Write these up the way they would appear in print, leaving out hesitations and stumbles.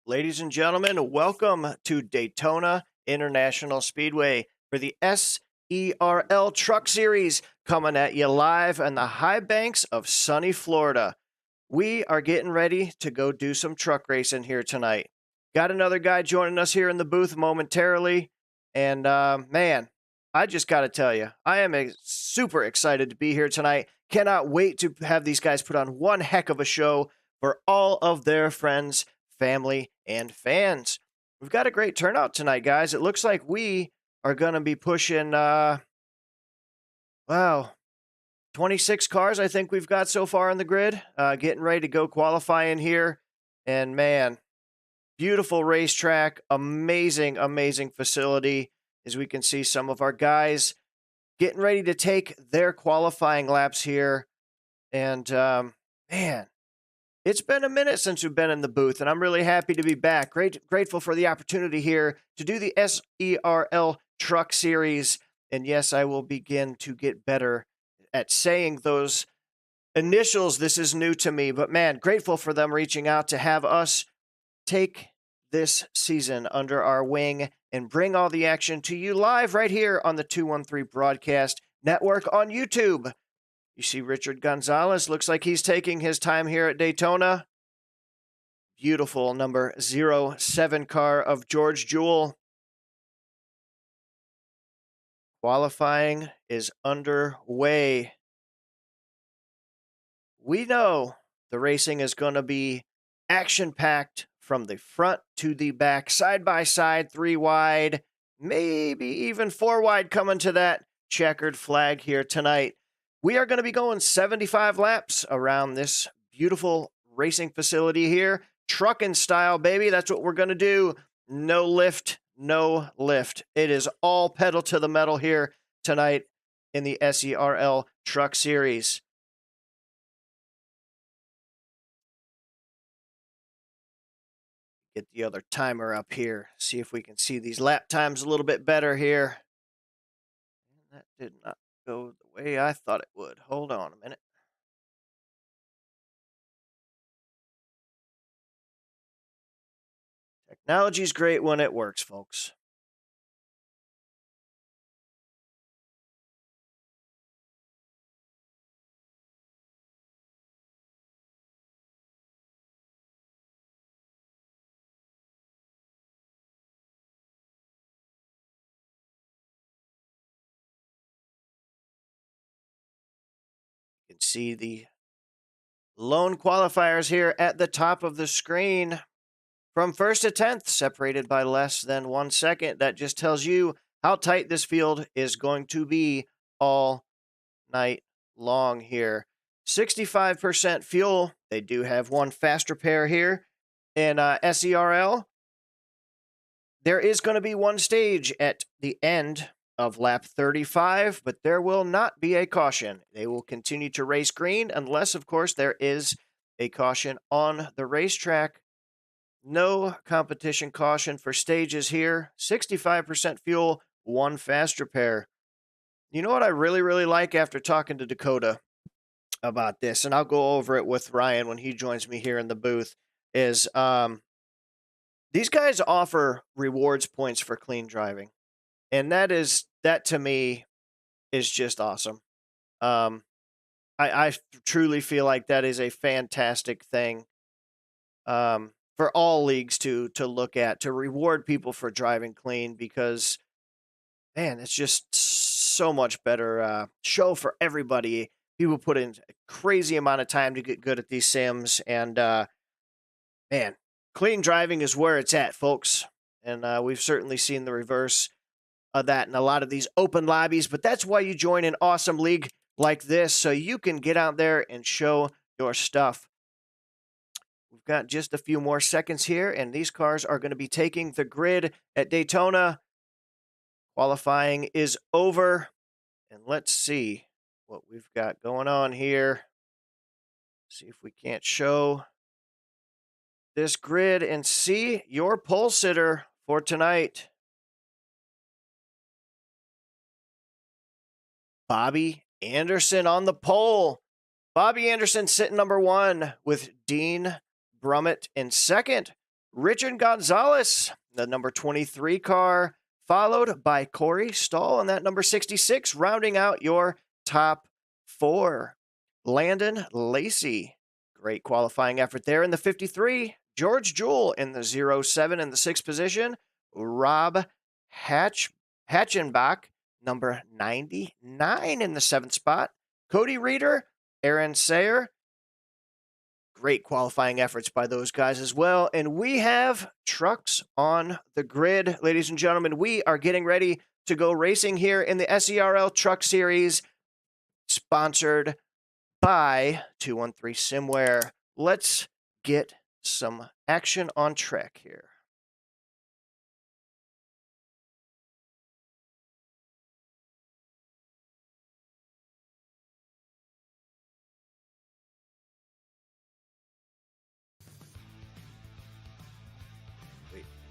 Ladies and gentlemen, welcome to Daytona International Speedway for the SERL Truck Series, coming at you live on the high banks of sunny Florida. We are getting ready to go do some truck racing here tonight. Got another guy joining us here in the booth momentarily, and man, I just got to tell you, I am super excited to be here tonight. Cannot wait to have these guys put on one heck of a show for all of their friends, family, and fans. We've got a great turnout tonight, guys. It looks like we are going to be pushing, wow, 26 cars I think we've got so far on the grid, getting ready to go qualifying here. And man, beautiful racetrack, amazing, amazing facility. As we can see, some of our guys getting ready to take their qualifying laps here. And man, it's been a minute since we've been in the booth, and I'm really happy to be back. Grateful for the opportunity here to do the SERL Truck Series. And yes, I will begin to get better at saying those initials. This is new to me, but man, grateful for them reaching out to have us take this season under our wing and bring all the action to you live right here on the 213 Broadcast Network on YouTube. You see Richard Gonzalez, looks like he's taking his time here at Daytona. Beautiful number 07 car of George Jewell. Qualifying is underway. We know the racing is going to be action-packed from the front to the back, side by side, 3 wide, maybe even 4 wide coming to that checkered flag here tonight. We are going to be going 75 laps around this beautiful racing facility here. Trucking style, baby. That's what we're going to do. No lift, no lift. It is all pedal to the metal here tonight in the SERL Truck Series. Get the other timer up here. See if we can see these lap times a little bit better here. And that did not go the way I thought it would. Hold on a minute. Technology's great when it works, folks. You can see the lone qualifiers here at the top of the screen. From first to 10th, separated by less than 1 second. That just tells you how tight this field is going to be all night long here. 65% fuel. They do have one faster pair here in SERL. There is going to be one stage at the end of lap 35, but there will not be a caution. They will continue to race green unless, of course, there is a caution on the racetrack. No competition caution for stages here. 65% fuel, one faster pair. You know what I really, really like after talking to Dakota about this, and I'll go over it with Ryan when he joins me here in the booth, is these guys offer rewards points for clean driving. And that to me is just awesome. I truly feel like that is a fantastic thing. For all leagues to look at, to reward people for driving clean, because man, it's just so much better show for everybody. People put in a crazy amount of time to get good at these sims, and man, clean driving is where it's at, folks. And we've certainly seen the reverse of that in a lot of these open lobbies, but that's why you join an awesome league like this, so you can get out there and show your stuff. We've got just a few more seconds here, and these cars are going to be taking the grid at Daytona. Qualifying is over, and let's see what we've got going on here. See if we can't show this grid and see your pole sitter for tonight. Bobby Anderson on the pole. Bobby Anderson sitting number 1 with Dean Brummett in second. Richard Gonzalez, the number 23 car, followed by Corey Stahl in that number 66, rounding out your top 4. Landon Lacey, great qualifying effort there in the 53. George Jewell in the 07 in the 6th position. Rob Hatchenbach, number 99 in the 7th spot. Cody Reeder, Aaron Sayer, great qualifying efforts by those guys as well. And we have trucks on the grid, ladies and gentlemen. We are getting ready to go racing here in the SERL Truck Series, sponsored by 213 Simware. Let's get some action on track here.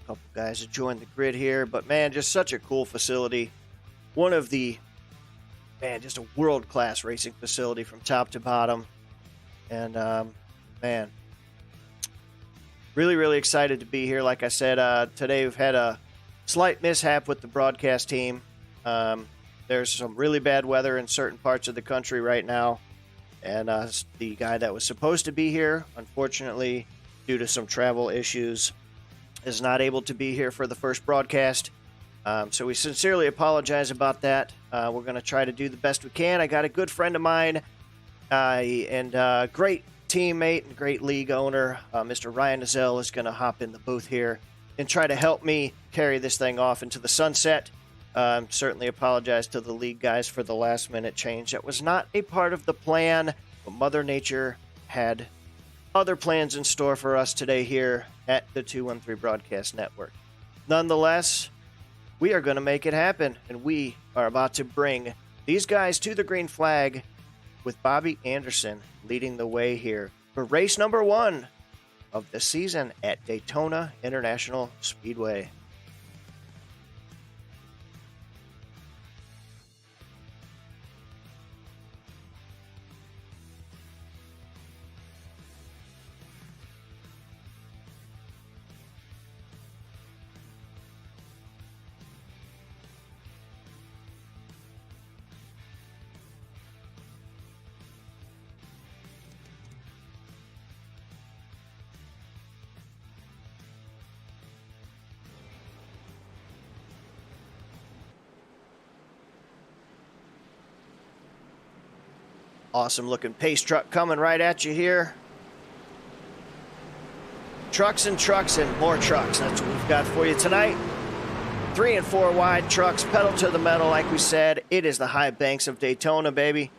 Couple guys to join the grid here, but man, just such a cool facility. One of the, just a world-class racing facility from top to bottom. And man, really excited to be here. Like I said, today we've had a slight mishap with the broadcast team. There's some really bad weather in certain parts of the country right now, and the guy that was supposed to be here, unfortunately, due to some travel issues, is not able to be here for the first broadcast. So we sincerely apologize about that. We're going to try to do the best we can. I got a good friend of mine and great teammate and great league owner, Mr. Ryan Azell, is going to hop in the booth here and try to help me carry this thing off into the sunset. Certainly apologize to the league guys for the last-minute change. That was not a part of the plan, but Mother Nature had other plans in store for us today here at the 213 Broadcast Network. Nonetheless, we are going to make it happen, and we are about to bring these guys to the green flag with Bobby Anderson leading the way here for race number 1 of the season at Daytona International Speedway. Awesome looking pace truck coming right at you here. Trucks and more trucks. That's what we've got for you tonight. 3 and 4 wide trucks, pedal to the metal, like we said. It is the high banks of Daytona, baby.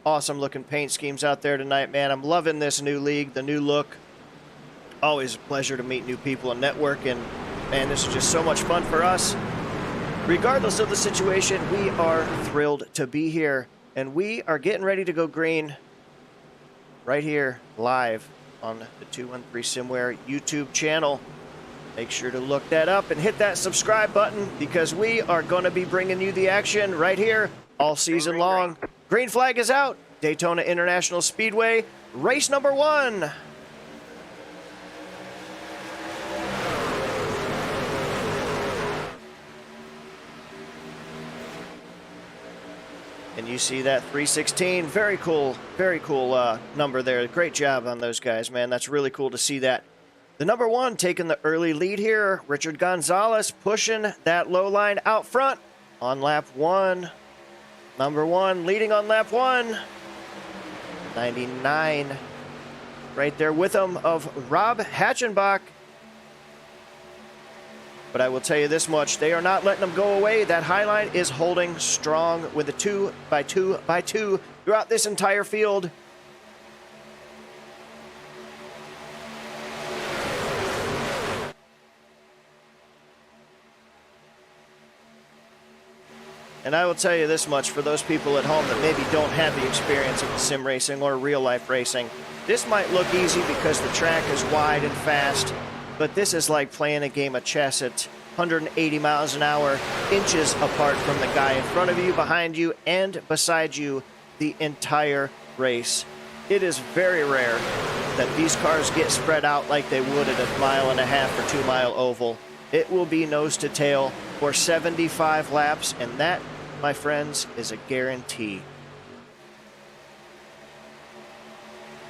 Awesome looking paint schemes out there tonight, man. I'm loving this new league, the new look. Always a pleasure to meet new people and network, and man, this is just so much fun for us. Regardless of the situation, we are thrilled to be here. And we are getting ready to go green right here live on the 213 Simware YouTube channel. Make sure to look that up and hit that subscribe button, because we are going to be bringing you the action right here all season long. Green flag is out. Daytona International Speedway, race number 1. And you see that 316, very cool number there. Great job on those guys, man. That's really cool to see that. The number 1 taking the early lead here, Richard Gonzalez pushing that low line out front on lap 1. Number 1 leading on lap 1. 99 right there with him of Rob Hatchenbach. But I will tell you this much, they are not letting them go away. That high line is holding strong with a 2x2x2 throughout this entire field. And I will tell you this much, for those people at home that maybe don't have the experience of sim racing or real life racing, this might look easy because the track is wide and fast. But this is like playing a game of chess at 180 miles an hour, inches apart from the guy in front of you, behind you, and beside you the entire race. It is very rare that these cars get spread out like they would at a 1.5 or 2 mile oval. It will be nose to tail for 75 laps, and that, my friends, is a guarantee.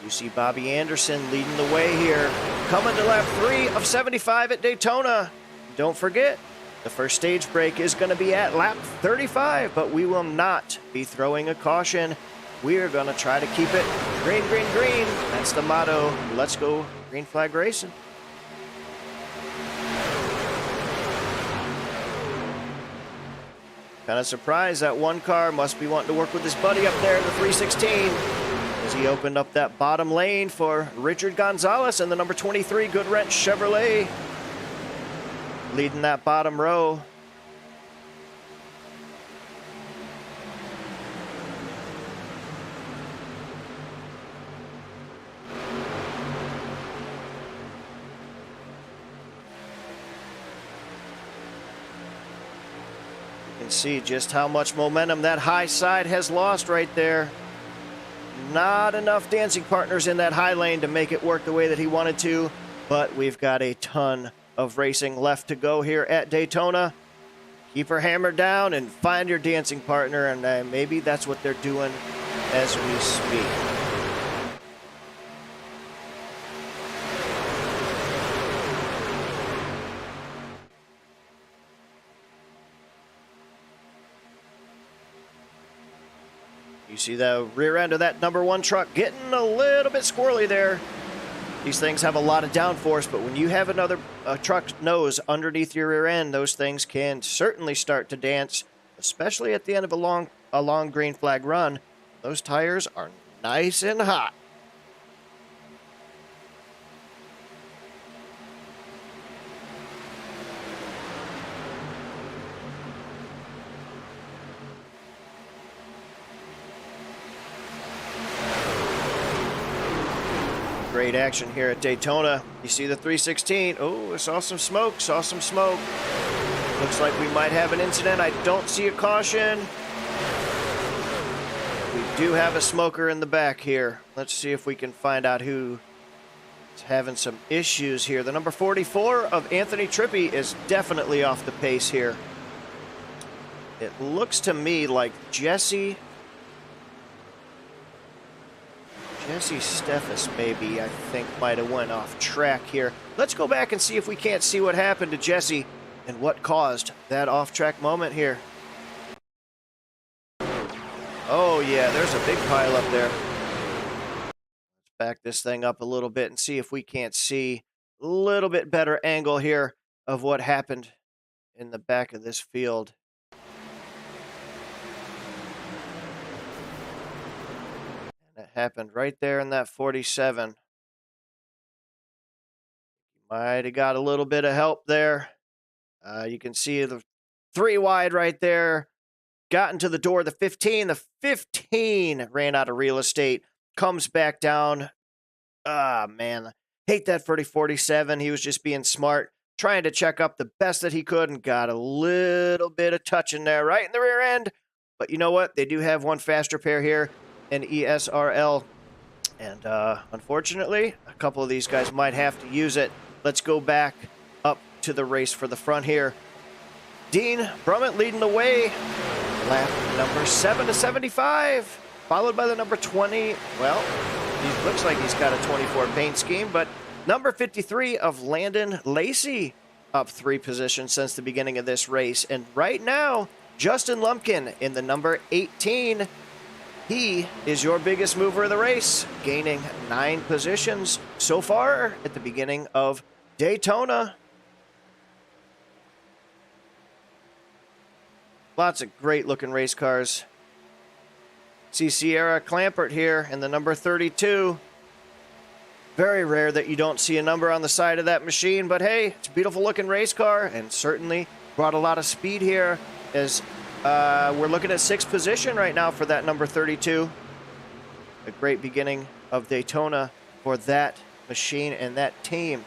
You see Bobby Anderson leading the way here, coming to lap 3 of 75 at Daytona. Don't forget, the first stage break is going to be at lap 35, but we will not be throwing a caution. We are going to try to keep it green, green, green. That's the motto. Let's go green flag racing. Kind of surprised that one car must be wanting to work with his buddy up there in the 316. As he opened up that bottom lane for Richard Gonzalez and the number 23 Good Wrench Chevrolet leading that bottom row. You can see just how much momentum that high side has lost right there. Not enough dancing partners in that high lane to make it work the way that he wanted to, but we've got a ton of racing left to go here at Daytona. Keep her hammer down and find your dancing partner, and maybe that's what they're doing as we speak. You see the rear end of that number 1 truck getting a little bit squirrely there. These things have a lot of downforce, but when you have another truck nose underneath your rear end, those things can certainly start to dance, especially at the end of a long green flag run. Those tires are nice and hot. Great action here at Daytona. You see the 316. Oh, I saw some smoke, Looks like we might have an incident. I don't see a caution. We do have a smoker in the back here. Let's see if we can find out who is having some issues here. The number 44 of Anthony Trippi is definitely off the pace here. It looks to me like Jesse Steffes, maybe, I think, might have went off track here. Let's go back and see if we can't see what happened to Jesse and what caused that off-track moment here. Oh, yeah, there's a big pile up there. Let's back this thing up a little bit and see if we can't see a little bit better angle here of what happened in the back of this field. That happened right there in that 47. Might have got a little bit of help there. You can see the 3 wide right there. Got into the door. The 15. The 15 ran out of real estate. Comes back down. Ah, man. Hate that for the 47. He was just being smart. Trying to check up the best that he could and got a little bit of touch in there right in the rear end. But you know what? They do have one faster pair here. And SERL, and unfortunately, a couple of these guys might have to use it. Let's go back up to the race for the front here. Dean Brummett leading the way. Lap number 7 to 75, followed by the number 20. Well, he looks like he's got a 24 paint scheme, but number 53 of Landon Lacey up 3 positions since the beginning of this race. And right now, Justin Lumpkin in the number 18. He is your biggest mover of the race, gaining 9 positions so far at the beginning of Daytona. Lots of great looking race cars. See Sierra Clampert here in the number 32. Very rare that you don't see a number on the side of that machine, but hey, it's a beautiful looking race car and certainly brought a lot of speed here as we're looking at 6th position right now for that number 32. A great beginning of Daytona for that machine and that team.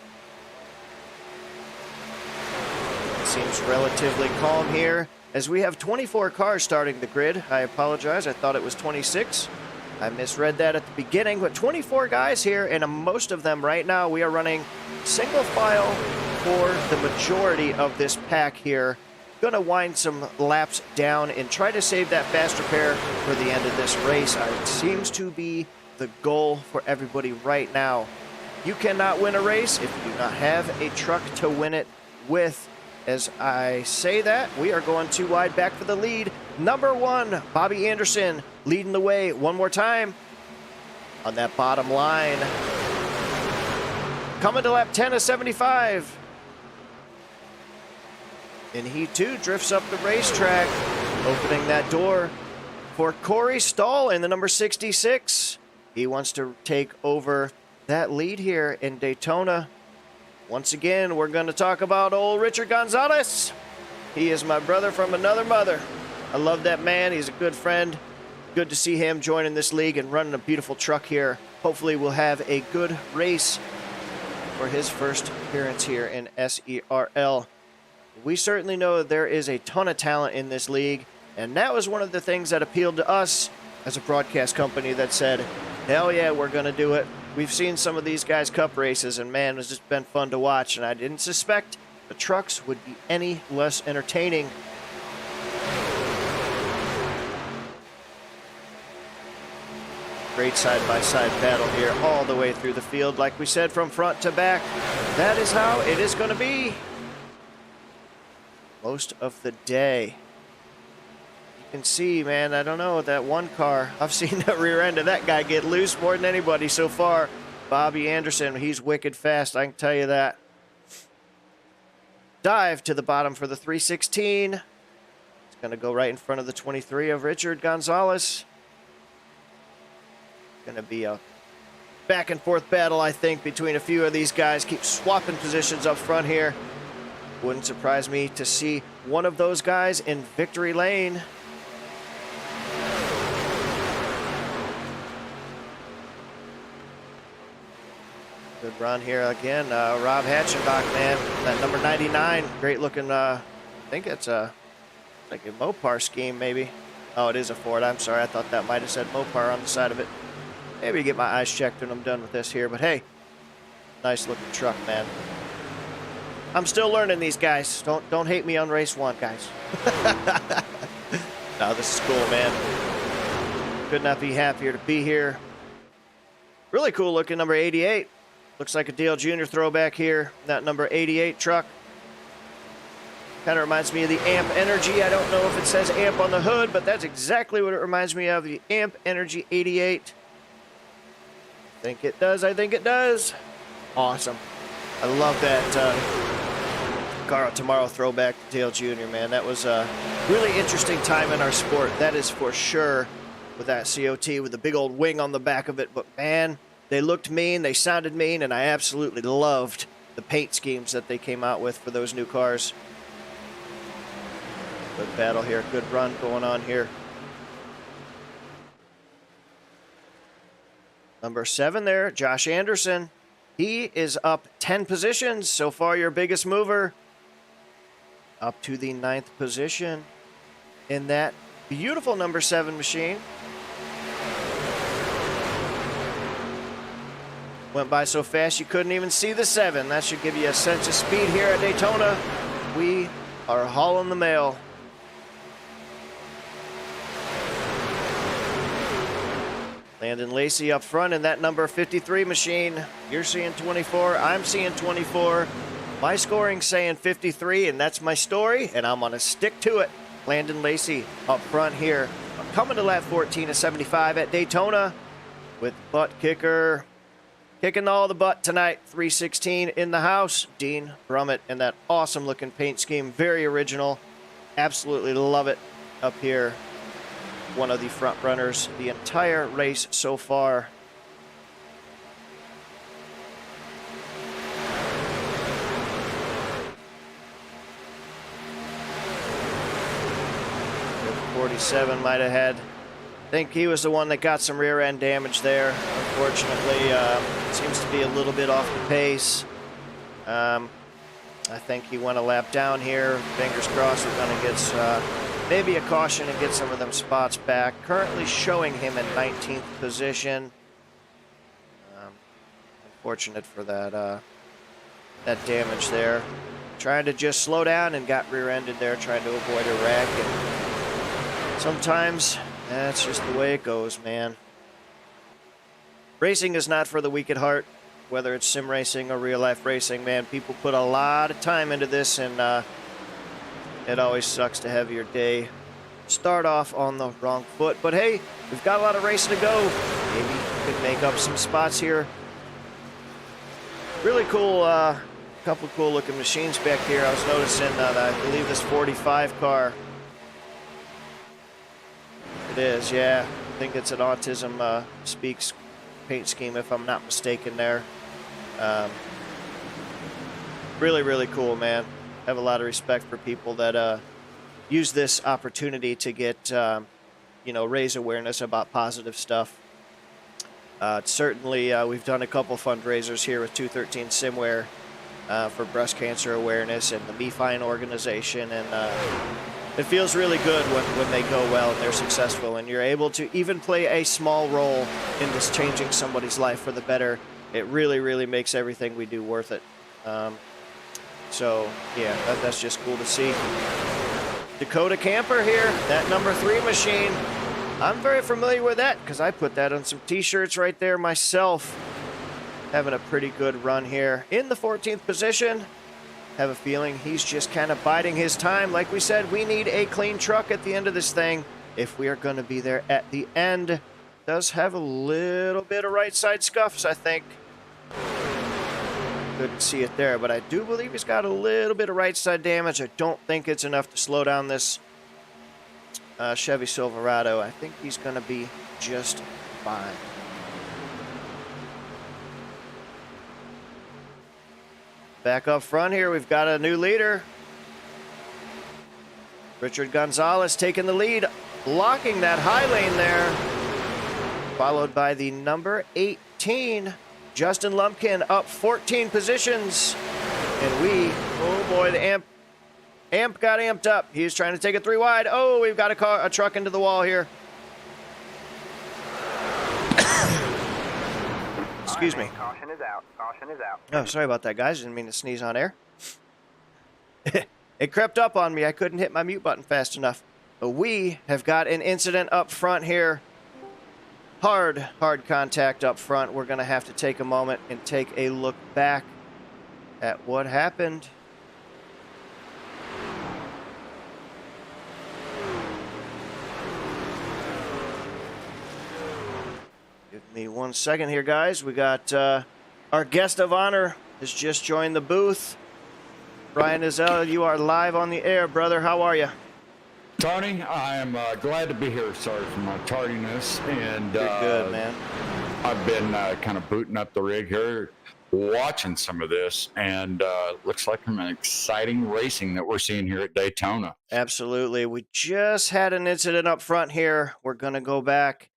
It seems relatively calm here as we have 24 cars starting the grid. I apologize. I thought it was 26. I misread that at the beginning, but 24 guys here, and most of them right now, we are running single file for the majority of this pack here. Gonna wind some laps down and try to save that fast repair for the end of this race. It seems to be the goal for everybody right now. You cannot win a race if you do not have a truck to win it with. As I say that, we are going too wide back for the lead. Number 1, Bobby Anderson leading the way one more time on that bottom line. Coming to lap 10 of 75. And he too drifts up the racetrack, opening that door for Corey Stahl in the number 66. He wants to take over that lead here in Daytona. Once again, we're going to talk about old Richard Gonzalez. He is my brother from another mother. I love that man. He's a good friend. Good to see him joining this league and running a beautiful truck here. Hopefully we'll have a good race for his first appearance here in SERL. We certainly know that there is a ton of talent in this league, and that was one of the things that appealed to us as a broadcast company that said, hell yeah, we're going to do it. We've seen some of these guys' cup races, and man, it's just been fun to watch, and I didn't suspect the trucks would be any less entertaining. Great side-by-side battle here all the way through the field. Like we said, from front to back, that is how it is going to be most of the day. You can see, man, I don't know, that one car, I've seen the rear end of that guy get loose more than anybody so far. Bobby Anderson, he's wicked fast, I can tell you that. Dive to the bottom for the 316. It's going to go right in front of the 23 of Richard Gonzalez. Going to be a back and forth battle, I think, between a few of these guys. Keep swapping positions up front here. Wouldn't surprise me to see one of those guys in victory lane. Good run here again. Rob Hatchenbach, man. That number 99. Great looking, I think it's like a Mopar scheme, maybe. Oh, it is a Ford. I'm sorry. I thought that might have said Mopar on the side of it. Maybe get my eyes checked when I'm done with this here. But hey, nice looking truck, man. I'm still learning these guys. Don't hate me on race 1, guys. No, this is cool, man. Could not be happier to be here. Really cool looking number 88. Looks like a Dale Jr. throwback here. That number 88 truck. Kind of reminds me of the Amp Energy. I don't know if it says Amp on the hood, but that's exactly what it reminds me of. The Amp Energy 88. I think it does. I think it does. Awesome. I love that Carl Tomorrow throwback to Dale Jr., man. That was a really interesting time in our sport. That is for sure, with that COT with the big old wing on the back of it. But man, they looked mean, they sounded mean, and I absolutely loved the paint schemes that they came out with for those new cars. Good battle here, good run going on here. Number 7 there, Josh Anderson. He is up 10 positions. So far, your biggest mover. Up to the 9th position in that beautiful number 7 machine. Went by so fast you couldn't even see the 7. That should give you a sense of speed here at Daytona. We are hauling the mail. Landon Lacey up front in that number 53 machine. You're seeing 24. I'm seeing 24. My scoring's saying 53, and that's my story, and I'm going to stick to it. Landon Lacey up front here. Coming to lap 14 of 75 at Daytona with butt kicker. Kicking all the butt tonight. 316 in the house. Dean Brummett and that awesome looking paint scheme. Very original. Absolutely love it up here. One of the front runners the entire race so far. The 47 might have had, I think he was the one that got some rear end damage there. Unfortunately, seems to be a little bit off the pace. I think he went a lap down here. Fingers crossed we're going to get maybe a caution and get some of them spots back. Currently showing him in 19th position. Unfortunate for that that damage there. Trying to just slow down and got rear-ended there, trying to avoid a wreck. And sometimes that's just the way it goes, man. Racing is not for the weak at heart, whether it's sim racing or real-life racing, man. People put a lot of time into this, and it always sucks to have your day start off on the wrong foot. But hey, we've got a lot of racing to go. Maybe we could make up some spots here. Really cool, couple cool looking machines back here. I was noticing I believe this 45 car. It is, yeah. I think it's an Autism Speaks paint scheme, if I'm not mistaken there. Really, really cool, man. Have a lot of respect for people that use this opportunity to get, you know, raise awareness about positive stuff. Certainly, we've done a couple fundraisers here with 213 Simware for breast cancer awareness and the Me Fine organization, and it feels really good when they go well and they're successful, and you're able to even play a small role in this changing somebody's life for the better. It really, really makes everything we do worth it. So, yeah, that's just cool to see. Dakota Camper here, that number 3 machine. I'm very familiar with that because I put that on some t-shirts right there myself. Having a pretty good run here. In the 14th position. Have a feeling he's just kind of biding his time. Like we said, we need a clean truck at the end of this thing if we are going to be there at the end. Does have a little bit of right side scuffs, I think. Couldn't see it there, but I do believe he's got a little bit of right side damage. I don't think it's enough to slow down this Chevy Silverado. I think he's going to be just fine. Back up front here, we've got a new leader. Richard Gonzalez taking the lead, blocking that high lane there. Followed by the number 18, Justin Lumpkin, up 14 positions. And we, oh boy, the amp got amped up. He's trying to take it 3 wide. Oh, we've got a truck into the wall here. Excuse me. Caution is out. Caution is out. Oh, sorry about that, guys. Didn't mean to sneeze on air. It crept up on me. I couldn't hit my mute button fast enough. But we have got an incident up front here. Hard contact up front. We're going to have to take a moment and take a look back at what happened. Give me 1 second here, guys. We got our guest of honor has just joined the booth. Brian Izell, you are live on the air, brother. How are you? Tony, I am glad to be here. Sorry for my tardiness. And you're good, man. I've been kind of booting up the rig here, watching some of this, and looks like some exciting racing that we're seeing here at Daytona. Absolutely. We just had an incident up front here. We're going to go back.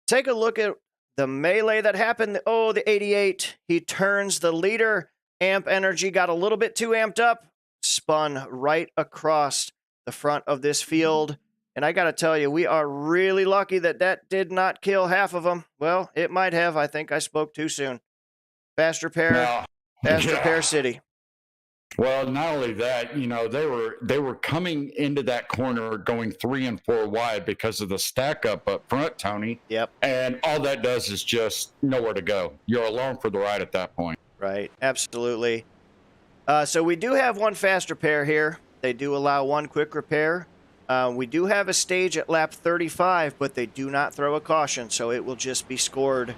Take a look at the melee that happened. Oh, the 88. He turns the leader. Amp energy got a little bit too amped up. Spun right across the front of this field. And I got to tell you, we are really lucky that that did not kill half of them. Well, it might have. I think I spoke too soon. Fast repair. Fast repair city. Well, not only that, you know, they were coming into that corner going 3 and 4 wide because of the stack up front, Tony. Yep. And all that does is just nowhere to go. You're alone for the ride at that point. Right. Absolutely. So we do have one fast repair here. They do allow one quick repair. We do have a stage at lap 35, but they do not throw a caution, so it will just be scored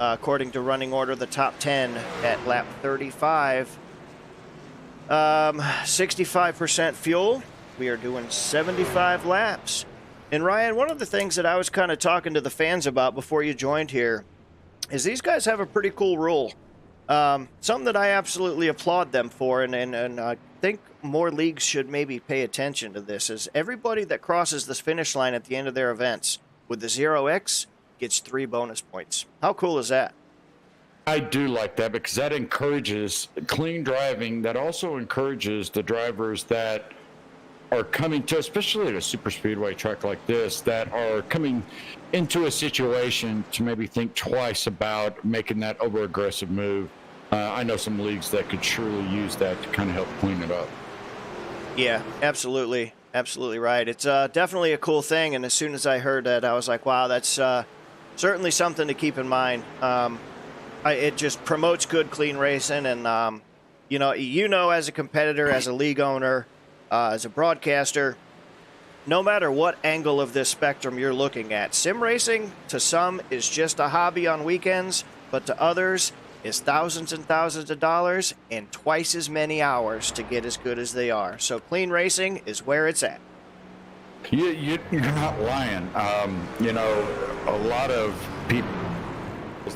according to running order, the top 10 at lap 35. 65% fuel. We are doing 75 laps. And Ryan, one of the things that I was kind of talking to the fans about before you joined here is these guys have a pretty cool rule. Something that I absolutely applaud them for, and I think more leagues should maybe pay attention to this, is everybody that crosses this finish line at the end of their events with the 0X gets 3 bonus points. How cool is that? I do like that because that encourages clean driving. That also encourages the drivers that are coming to, especially at a super speedway track like this, that are coming into a situation to maybe think twice about making that over aggressive move. I know some leagues that could surely use that to kind of help clean it up. Yeah, absolutely. Absolutely right. It's definitely a cool thing. And as soon as I heard that, I was like, wow, that's certainly something to keep in mind. It just promotes good, clean racing. And, as a competitor, as a league owner, as a broadcaster, no matter what angle of this spectrum you're looking at, sim racing to some is just a hobby on weekends, but to others is thousands and thousands of dollars and twice as many hours to get as good as they are. So clean racing is where it's at. You're not lying. A lot of people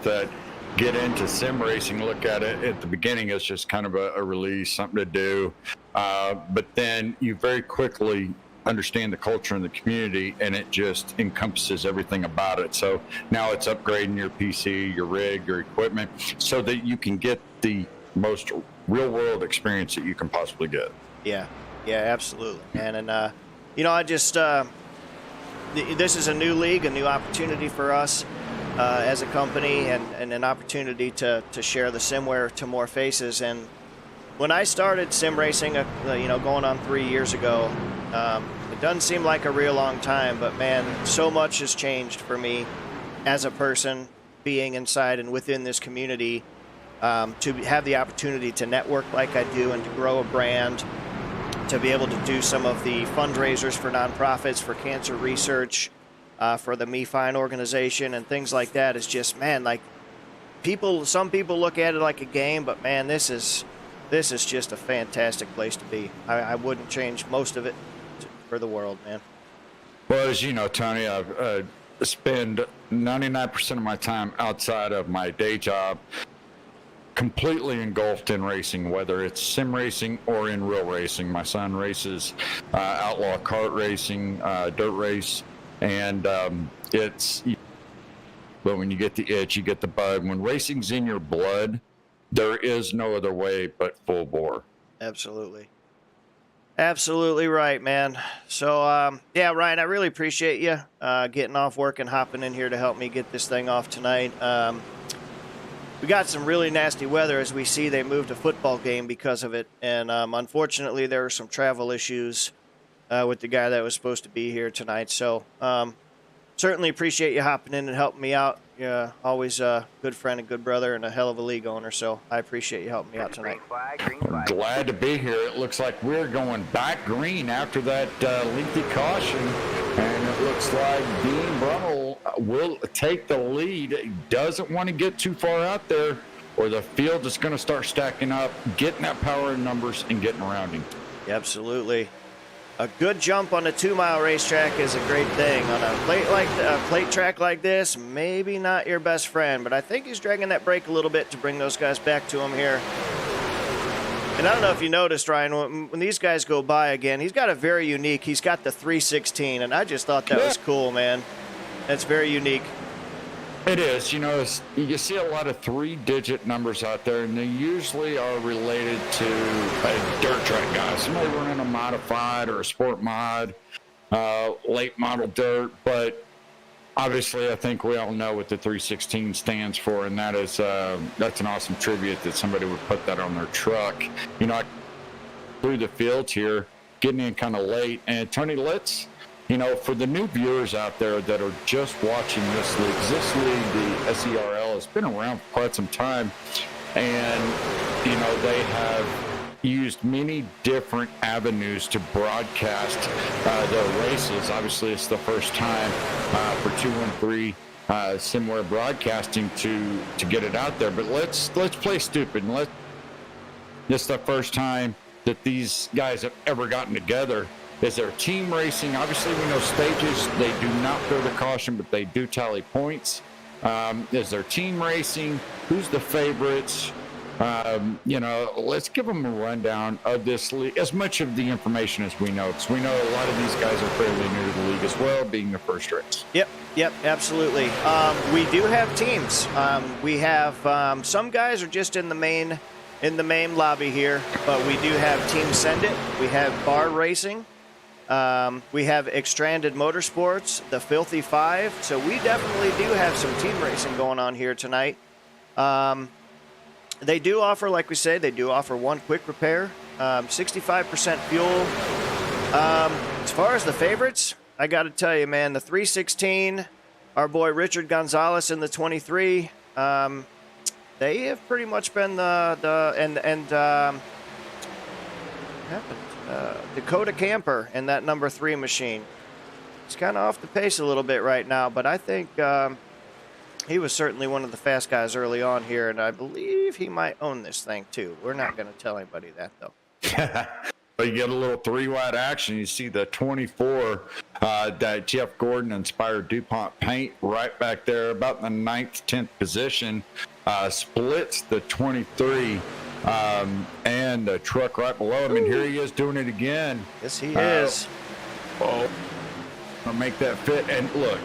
that get into sim racing look at it at the beginning as just kind of a release, something to do. But then you very quickly understand the culture and the community, and it just encompasses everything about it. So now it's upgrading your PC, your rig, your equipment, so that you can get the most real world experience that you can possibly get. Yeah, absolutely, man. And I just this is a new league, a new opportunity for us as a company, and an opportunity to share the simware to more faces. And when I started sim racing, going on 3 years ago, it doesn't seem like a real long time, but man, so much has changed for me as a person being inside and within this community, to have the opportunity to network like I do and to grow a brand, to be able to do some of the fundraisers for nonprofits, for cancer research, for the Me Fine organization and things like that. Is just, man, like some people look at it like a game, but man, this is just a fantastic place to be. I wouldn't change most of it for the world, man. Well, as you know, Tony, I spend 99% of my time outside of my day job completely engulfed in racing, whether it's sim racing or in real racing. My son races outlaw kart racing, dirt race, and but when you get the itch, you get the bug. When racing's in your blood, there is no other way but full bore. Absolutely right, man. So, Ryan, I really appreciate you getting off work and hopping in here to help me get this thing off tonight. We got some really nasty weather. As we see, they moved a football game because of it. And unfortunately, there were some travel issues with the guy that was supposed to be here tonight. So certainly appreciate you hopping in and helping me out. Yeah, always a good friend and good brother and a hell of a league owner. So I appreciate you helping me out tonight. Green flag. Glad to be here. It looks like we're going back green after that lengthy caution. And it looks like Dean Brummel will take the lead. He doesn't want to get too far out there, or the field is going to start stacking up, getting that power in numbers and getting around him. Yeah, absolutely. A good jump on a 2-mile racetrack is a great thing. On a plate track like this, maybe not your best friend, but I think he's dragging that brake a little bit to bring those guys back to him here. And I don't know if you noticed, Ryan, when these guys go by again, he's got he's got the 316, and I just thought that was cool, man. That's very unique. It is. You see a lot of 3-digit numbers out there, and they usually are related to a dirt track guy. Somebody running a modified or a sport mod, late model dirt. But obviously, I think we all know what the 316 stands for, and that's an awesome tribute that somebody would put that on their truck. I through the fields here, getting in kind of late. And Tony, for the new viewers out there that are just watching this league, the SERL, has been around for quite some time. And, they have used many different avenues to broadcast their races. Obviously, it's the first time for 213 Simware Broadcasting to get it out there. But let's play stupid. This is the first time that these guys have ever gotten together. Is there team racing? Obviously, we know stages, they do not throw the caution, but they do tally points. Is there team racing? Who's the favorites? Let's give them a rundown of this league, as much of the information as we know, because we know a lot of these guys are fairly new to the league as well, being the first race. Yep, absolutely. We do have teams. We have some guys are just in the main lobby here, but we do have Team Send It. We have Bar Racing. We have Extranded Motorsports, the Filthy Five. So we definitely do have some team racing going on here tonight. They do offer, like we say, they do offer one quick repair, 65% fuel. As far as the favorites, I got to tell you, man, the 316, our boy Richard Gonzalez in the 23, they have pretty much been Dakota Camper in that number 3 machine. He's kind of off the pace a little bit right now, but I think he was certainly one of the fast guys early on here, and I believe he might own this thing too. We're not going to tell anybody that, though. You get a little 3-wide action. You see the 24 that Jeff Gordon inspired DuPont paint right back there, about in the 9th, 10th position. Splits the 23 and the truck right below him. And here he is doing it again. Yes, he is. Oh, I'll make that fit. And look,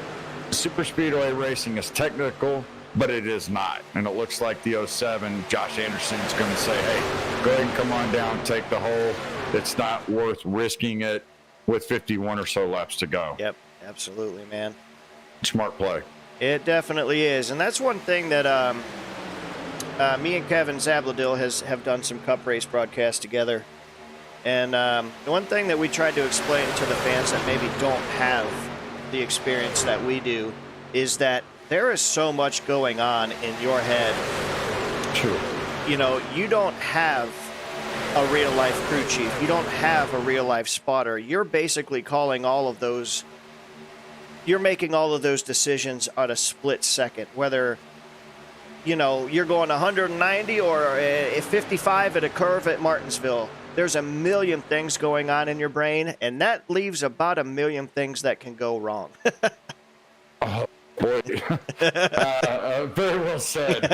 Super Speedway racing is technical, but it is not. And it looks like the 07, Josh Anderson's going to say, hey, go ahead and come on down, take the hole. It's not worth risking it with 51 or so laps to go. Yep, absolutely, man. Smart play. It definitely is. And that's one thing that me and Kevin Zabladil have done some Cup race broadcasts together. And the one thing that we tried to explain to the fans that maybe don't have the experience that we do is that there is so much going on in your head. True. You know, you don't have a real life crew chief. You don't have a real life spotter. You're basically calling all of those. You're making all of those decisions on a split second, whether, you know, you're going 190 or 55 at a curve at Martinsville. There's a million things going on in your brain, and that leaves about a million things that can go wrong. Oh, boy. Very well said.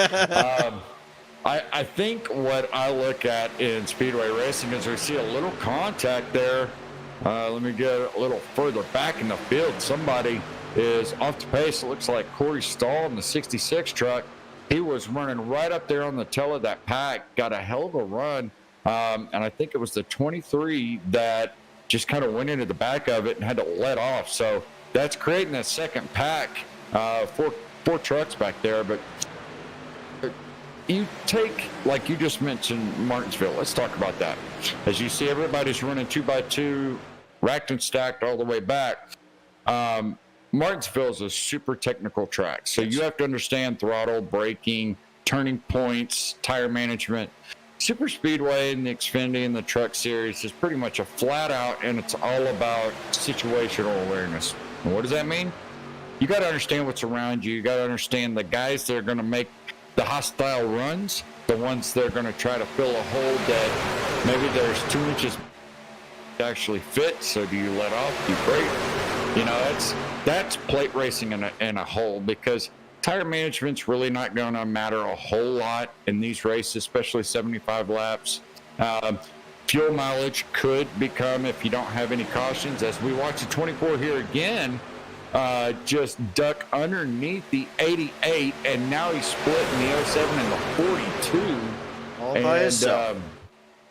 I think what I look at in Speedway racing is we see a little contact there. Let me get a little further back in the field. Somebody is off the pace. It looks like Corey Stahl in the 66 truck. He was running right up there on the tail of that pack, got a hell of a run. And I think it was the 23 that just kind of went into the back of it and had to let off. So that's creating a second pack, four trucks back there. But you take, like you just mentioned, Martinsville. Let's talk about that. As you see, everybody's running 2x2, racked and stacked all the way back. Martinsville is a super technical track. So you have to understand throttle, braking, turning points, tire management. Super Speedway and the Xfinity and the Truck Series is pretty much a flat out, and it's all about situational awareness. And what does that mean? You got to understand what's around you. You got to understand the guys that are going to make the hostile runs, the ones that are going to try to fill a hole that maybe there's 2 inches to actually fit. So do you let off? Do you brake? You know, that's plate racing in a hole, because tire management's really not going to matter a whole lot in these races, especially 75 laps. Fuel mileage could become, if you don't have any cautions, as we watch the 24 here again, just duck underneath the 88, and now he's splitting the 07 and the 42.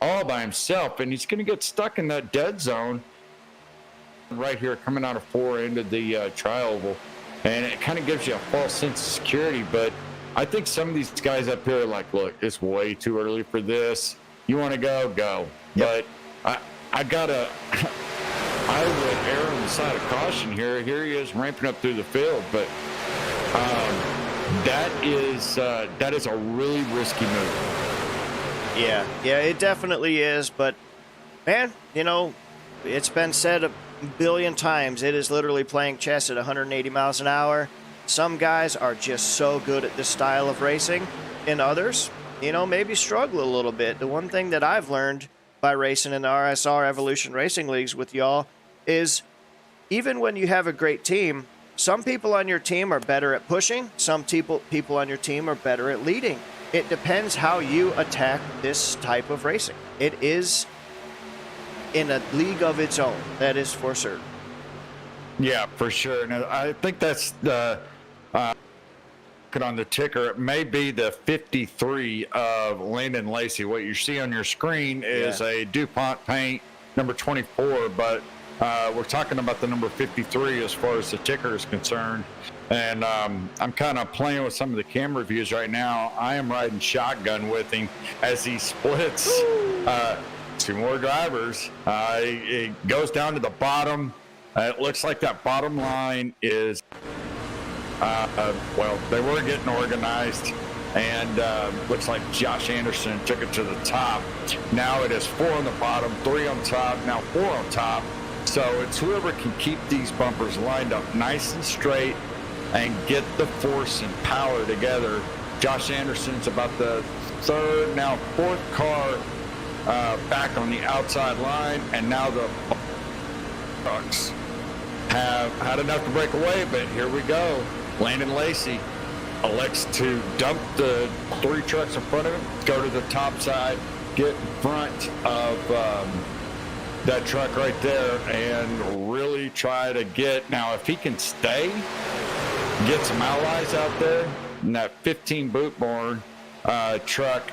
All by himself, and he's going to get stuck in that dead zone right here coming out of 4 into the tri-oval. And it kind of gives you a false sense of security. But I think some of these guys up here are like, look, it's way too early for this. You want to go, go. Yep. But I would err on the side of caution here. Here he is ramping up through the field. But that is a really risky move. Yeah, it definitely is. But, man, you know, it's been said a billion times, it is literally playing chess at 180 miles an hour. Some guys are just so good at this style of racing, and others, you know, maybe struggle a little bit. The one thing that I've learned by racing in the RSR Evolution Racing Leagues with y'all is even when you have a great team, some people on your team are better at pushing, some people on your team are better at leading. It depends how you attack this type of racing. It is in a league of its own, that is for certain. Yeah, for sure. And I think that's the on the ticker. It may be the 53 of Landon Lacey. What you see on your screen is a DuPont paint number 24, but We're talking about the number 53 as far as the ticker is concerned. And I'm kind of playing with some of the camera views right now. I am riding shotgun with him as he splits two more drivers. It goes down to the bottom. It looks like that bottom line is, well, they were getting organized. And looks like Josh Anderson took it to the top. Now it is 4 on the bottom, 3 on top, now 4 on top. So it's whoever can keep these bumpers lined up nice and straight and get the force and power together. Josh Anderson's about the 3rd, now 4th car back on the outside line, and now the trucks have had enough to break away, but here we go. Landon Lacey elects to dump the 3 trucks in front of him, go to the top side, get in front of that truck right there, and really try to get, now if he can stay, get some allies out there, and that 15 boot-borne truck,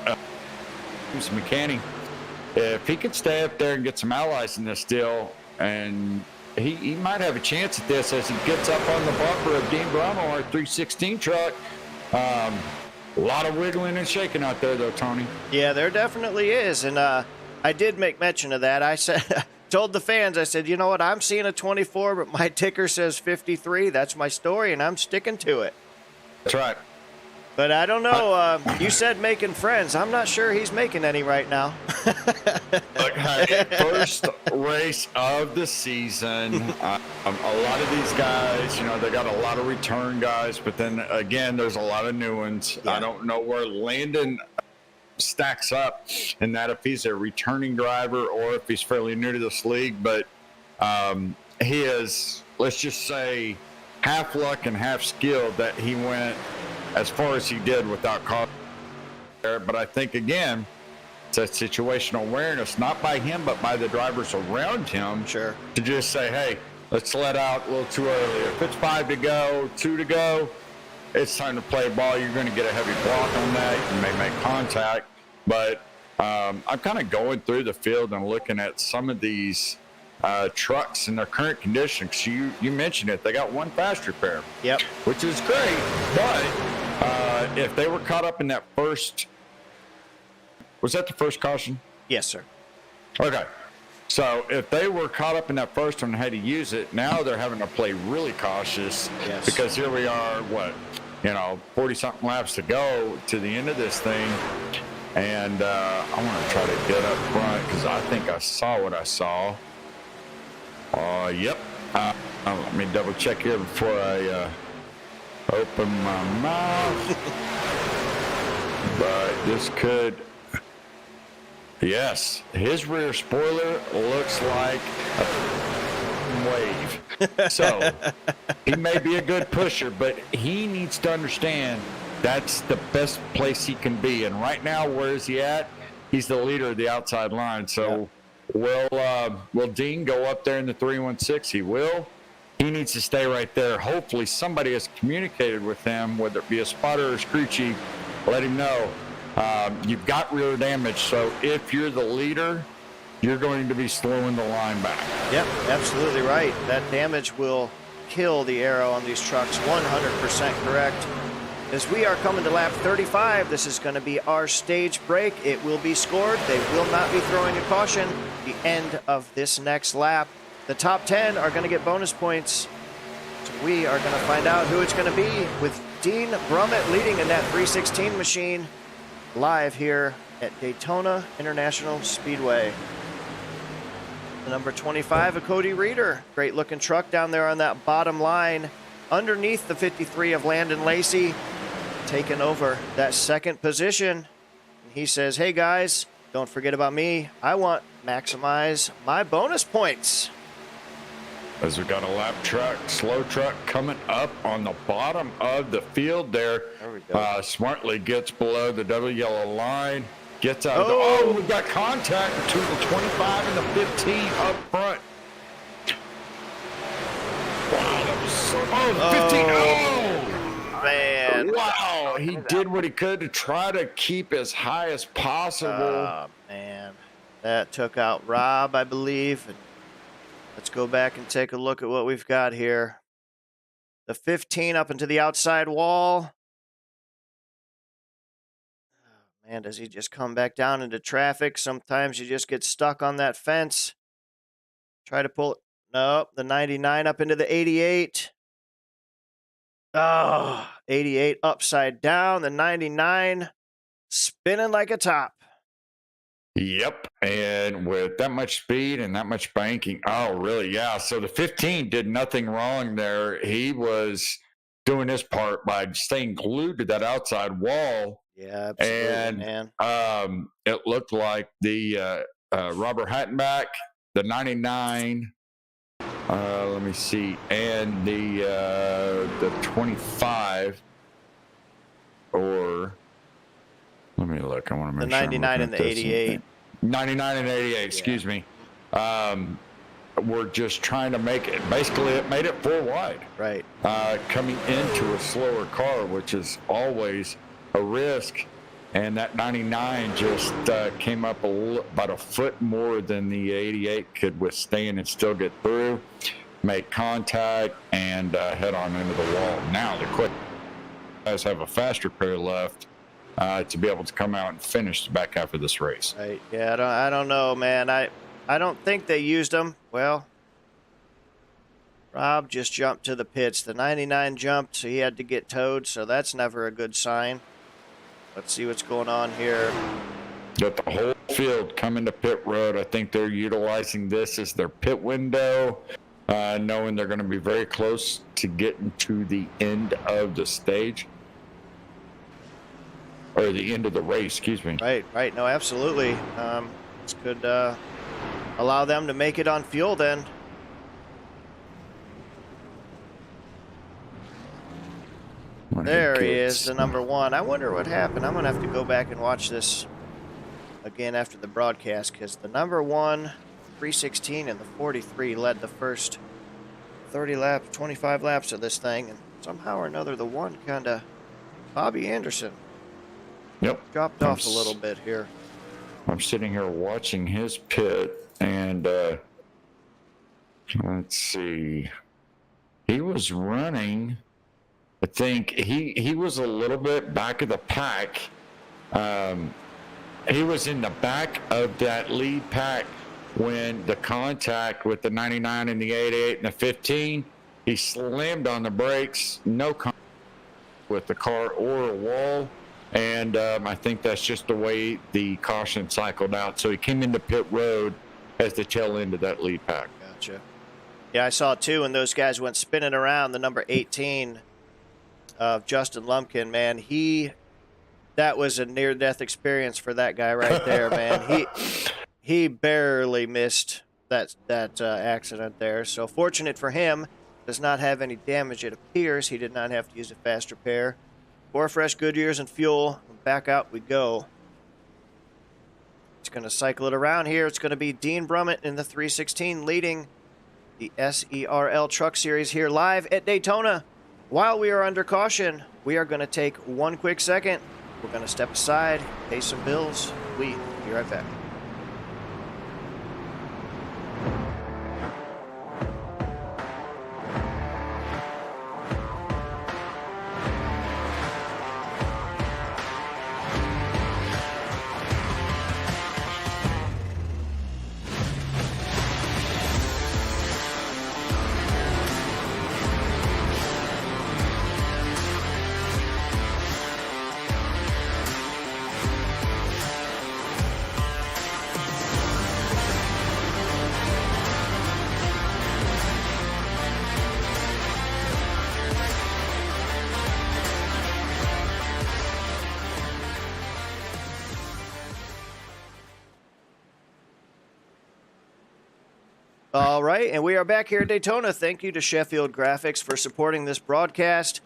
McCanny, if he could stay up there and get some allies in this deal, and he might have a chance at this as he gets up on the bumper of Dean Bramo, our 316 truck. A lot of wiggling and shaking out there, though, Tony. Yeah, there definitely is. And I did make mention of that. I said, told the fans, I said, you know what, I'm seeing a 24, but my ticker says 53. That's my story, and I'm sticking to it. That's right. But I don't know. You said making friends. I'm not sure he's making any right now. Look, hey, first race of the season. A lot of these guys, you know, they got a lot of return guys, but then again, there's a lot of new ones. Yeah. I don't know where Landon stacks up in that, if he's a returning driver or if he's fairly new to this league, but he is, let's just say, half luck and half skill that he went as far as he did without car there. But I think, again, it's a situational awareness, not by him, but by the drivers around him. Sure. To just say, hey, let's let out a little too early. If it's 5 to go, 2 to go, it's time to play ball. You're going to get a heavy block on that. You may make contact. But I'm kind of going through the field and looking at some of these trucks in their current condition. Because you mentioned it. They got one fast repair. Yep. Which is great. But if they were caught up in that first, was that the first caution? Yes, sir. Okay. So if they were caught up in that first one and had to use it, now they're having to play really cautious. Yes. Because here we are, 40-something laps to go to the end of this thing. And I want to try to get up front because I think I saw what I saw. Yep. Let me double check here before I open my mouth. But this could... Yes, his rear spoiler looks like a wave. So he may be a good pusher, but he needs to understand that's the best place he can be. And right now, where is he at? He's the leader of the outside line. So will Dean go up there in the 316? He will. He needs to stay right there. Hopefully somebody has communicated with him, whether it be a spotter or a crew chief, let him know. You've got rear damage, so if you're the leader, you're going to be slowing the line back. Yep, absolutely right. That damage will kill the aero on these trucks, 100% correct. As we are coming to lap 35, this is going to be our stage break. It will be scored. They will not be throwing a caution at the end of this next lap. The top 10 are going to get bonus points. So we are going to find out who it's going to be with Dean Brummett leading in that 316 machine. Live here at Daytona International Speedway. The number 25 of Cody Reeder. Great looking truck down there on that bottom line. Underneath the 53 of Landon Lacey. Taking over that second position. And he says, hey guys, don't forget about me. I want to maximize my bonus points. As we got a lap truck, slow truck coming up on the bottom of the field there. There we go. Smartly gets below the double yellow line. Gets out of the... we've got contact between the 25 and the 15 up front. Wow, that was so... the 15. Man. Wow, he did what he could to try to keep as high as possible. Oh, man. That took out Rob, I believe. Let's go back and take a look at what we've got here. The 15 up into the outside wall. Oh, man, does he just come back down into traffic? Sometimes you just get stuck on that fence. Try to pull it. Nope, the 99 up into the 88. Oh, 88 upside down. The 99 spinning like a top. Yep. And with that much speed and that much banking, oh, really? Yeah. So the 15 did nothing wrong there. He was doing his part by staying glued to that outside wall. Yeah, absolutely, And man. it looked like the Robert Hattenback, the 99, let me see, and the 25, or let me look. I want to make The sure 99 and the 88. 99 and 88. Excuse me. We're just trying to make it. Basically, it made it 4 wide. Right. Coming into a slower car, which is always a risk. And that 99 just came up about a foot more than the 88 could withstand and still get through, make contact, and head on into the wall. Now the quick guys have a faster pair left to be able to come out and finish the back half of this race. Right. Yeah, I don't know, man. I don't think they used them. Well, Rob just jumped to the pits. The 99 jumped, so he had to get towed, so that's never a good sign. Let's see what's going on here. Got the whole field coming to pit road. I think they're utilizing this as their pit window, knowing they're going to be very close to getting to the end of the stage. Or the end of the race, excuse me. Right. No, absolutely. This could allow them to make it on fuel then. There he is, the number 1. I wonder what happened. I'm going to have to go back and watch this again after the broadcast, because the number 1, 316, and the 43 led the first 30 laps, 25 laps of this thing, and somehow or another the 1 kind of, Bobby Anderson, dropped off a little bit here. I'm sitting here watching his pit, and let's see. He was running. I think he was a little bit back of the pack. He was in the back of that lead pack when the contact with the 99 and the 88 and the 15, he slammed on the brakes, no contact with the car or a wall. And I think that's just the way the caution cycled out. So he came into pit road as the tail end of that lead pack. Gotcha. Yeah, I saw it too, and those guys went spinning around. The number 18 of Justin Lumpkin, man, that was a near-death experience for that guy right there, man. He barely missed that accident there. So fortunate for him, does not have any damage, it appears. He did not have to use a faster pair. 4 fresh Goodyears and fuel. Back out we go. It's going to cycle it around here. It's going to be Dean Brummett in the 316 leading the SERL Truck Series here live at Daytona. While we are under caution, we are going to take 1 quick second. We're going to step aside, pay some bills. We'll be right back. All right, and we are back here at Daytona. Thank you to Sheffield Graphics for supporting this broadcast.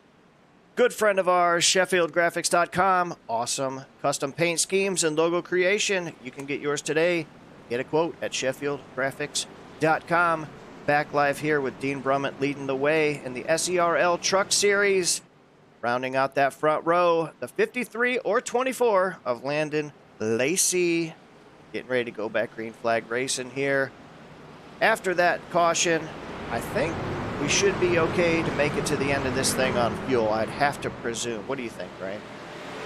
Good friend of ours, SheffieldGraphics.com. Awesome custom paint schemes and logo creation. You can get yours today. Get a quote at SheffieldGraphics.com. Back live here with Dean Brummett leading the way in the SERL Truck Series. Rounding out that front row, the 53 or 24 of Landon Lacey. Getting ready to go back green flag racing here. after that caution, I think we should be okay to make it to the end of this thing on fuel. I'd have to presume. What do you think, Brian?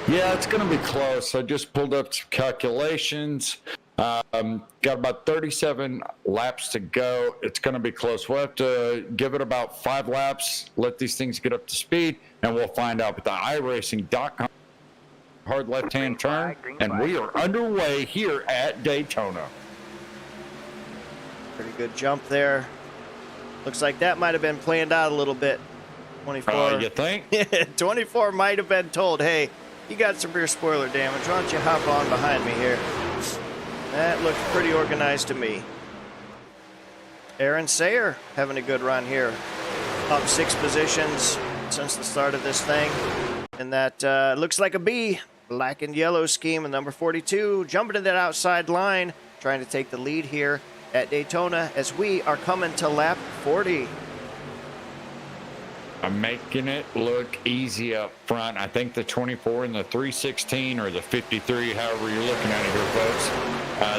Yeah, it's going to be close. I just pulled up some calculations. Got about 37 laps to go. It's going to be close. We'll have to give it about 5 laps, let these things get up to speed, and we'll find out. But the iRacing.com hard left-hand turn, and we are underway here at Daytona. Pretty good jump there. Looks like that might have been planned out a little bit. 24. You think? 24 might have been told, hey, you got some rear spoiler damage. Why don't you hop on behind me here? That looks pretty organized to me. Aaron Sayer having a good run here. Up 6 positions since the start of this thing. And that looks like a B. Black and yellow scheme. And number 42 jumping to that outside line. Trying to take the lead here at Daytona as we are coming to lap 40. I'm making it look easy up front. I think the 24 and the 316 or the 53, however you're looking at it here, folks.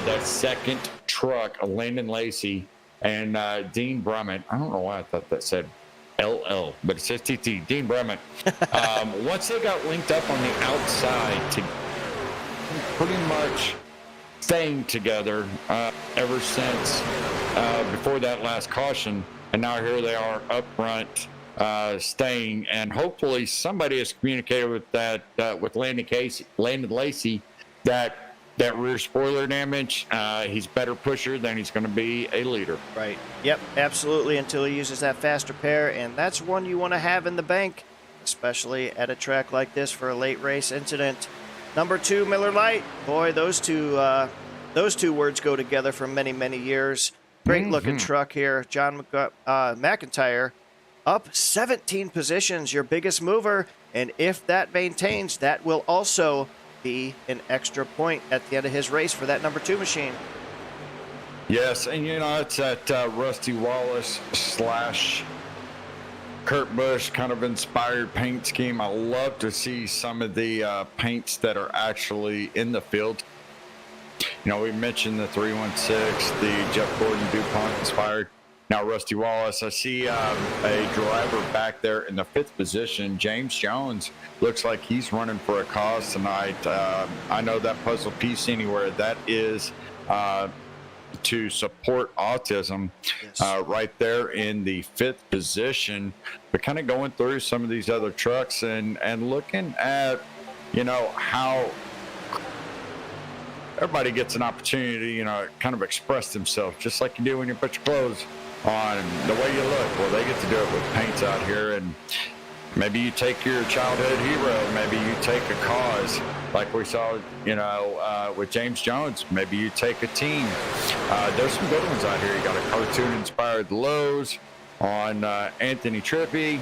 That second truck, Landon Lacey and Dean Brummett. I don't know why I thought that said LL, but it says TT. Dean Brummett. Once they got linked up on the outside to pretty much staying together ever since before that last caution, and now here they are up front. Staying, and hopefully somebody has communicated with that with Landon Lacey that rear spoiler damage. He's better pusher than he's going to be a leader. Right. Yep. Absolutely. Until he uses that faster pair, and that's one you want to have in the bank, especially at a track like this for a late race incident. Number 2, Miller Lite. Boy, those two words go together for many years. Great looking truck here. John McIntyre. Up 17 positions, your biggest mover, and if that maintains, that will also be an extra point at the end of his race for that number 2 machine. Yes, and it's that Rusty Wallace / Kurt Busch kind of inspired paint scheme. I love to see some of the paints that are actually in the field. We mentioned the 316, the Jeff Gordon DuPont inspired. Now, Rusty Wallace, I see a driver back there in the 5th position. James Jones looks like he's running for a cause tonight. I know that puzzle piece anywhere. That is to support autism. Yes. Right there in the 5th position. But kind of going through some of these other trucks and looking at, how everybody gets an opportunity, kind of express themselves, just like you do when you put your clothes on and the way you look. Well, they get to do it with paints out here, and maybe you take your childhood hero, maybe you take a cause like we saw, with James Jones. Maybe you take a team. There's some good ones out here. You got a cartoon-inspired Lowe's on Anthony Trippi. You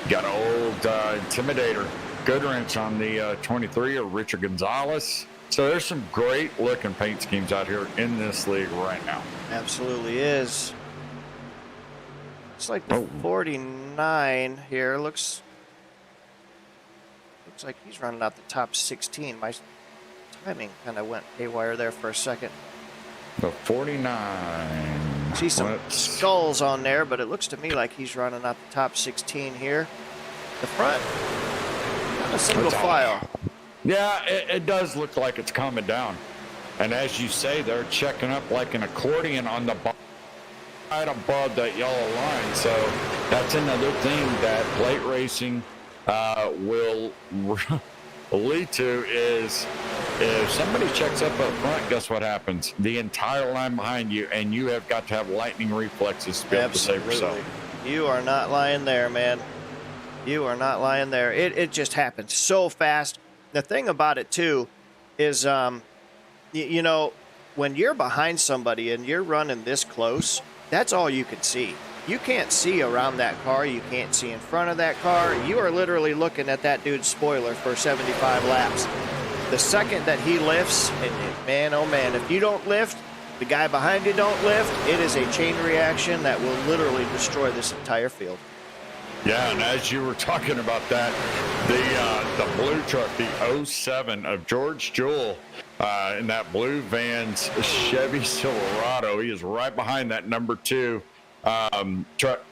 got an old Intimidator Goodwrench on the 23 of Richard Gonzalez. So there's some great-looking paint schemes out here in this league right now. Absolutely is. It's like the 49 here looks like he's running out the top 16. My timing kind of went haywire there for a second. The 49. See some skulls on there, but it looks to me like he's running out the top 16 here. The front, kind of single file. Yeah, it does look like it's coming down. And as you say, they're checking up like an accordion on the bottom. Right above that yellow line. So that's another thing that plate racing will lead to is if somebody checks up front, guess what happens? The entire line behind you, and you have got to have lightning reflexes to be able to save yourself. You are not lying there, man. You are not lying there. It just happens so fast. The thing about it, too, is, when you're behind somebody and you're running this close, that's all you can see. You can't see around that car. You can't see in front of that car. You are literally looking at that dude's spoiler for 75 laps. The second that he lifts, and man, oh man, if you don't lift, the guy behind you don't lift, it is a chain reaction that will literally destroy this entire field. Yeah, and as you were talking about that, the blue truck, the '07 of George Jewell, in that blue Vans Chevy Silverado. He is right behind that number 2 truck.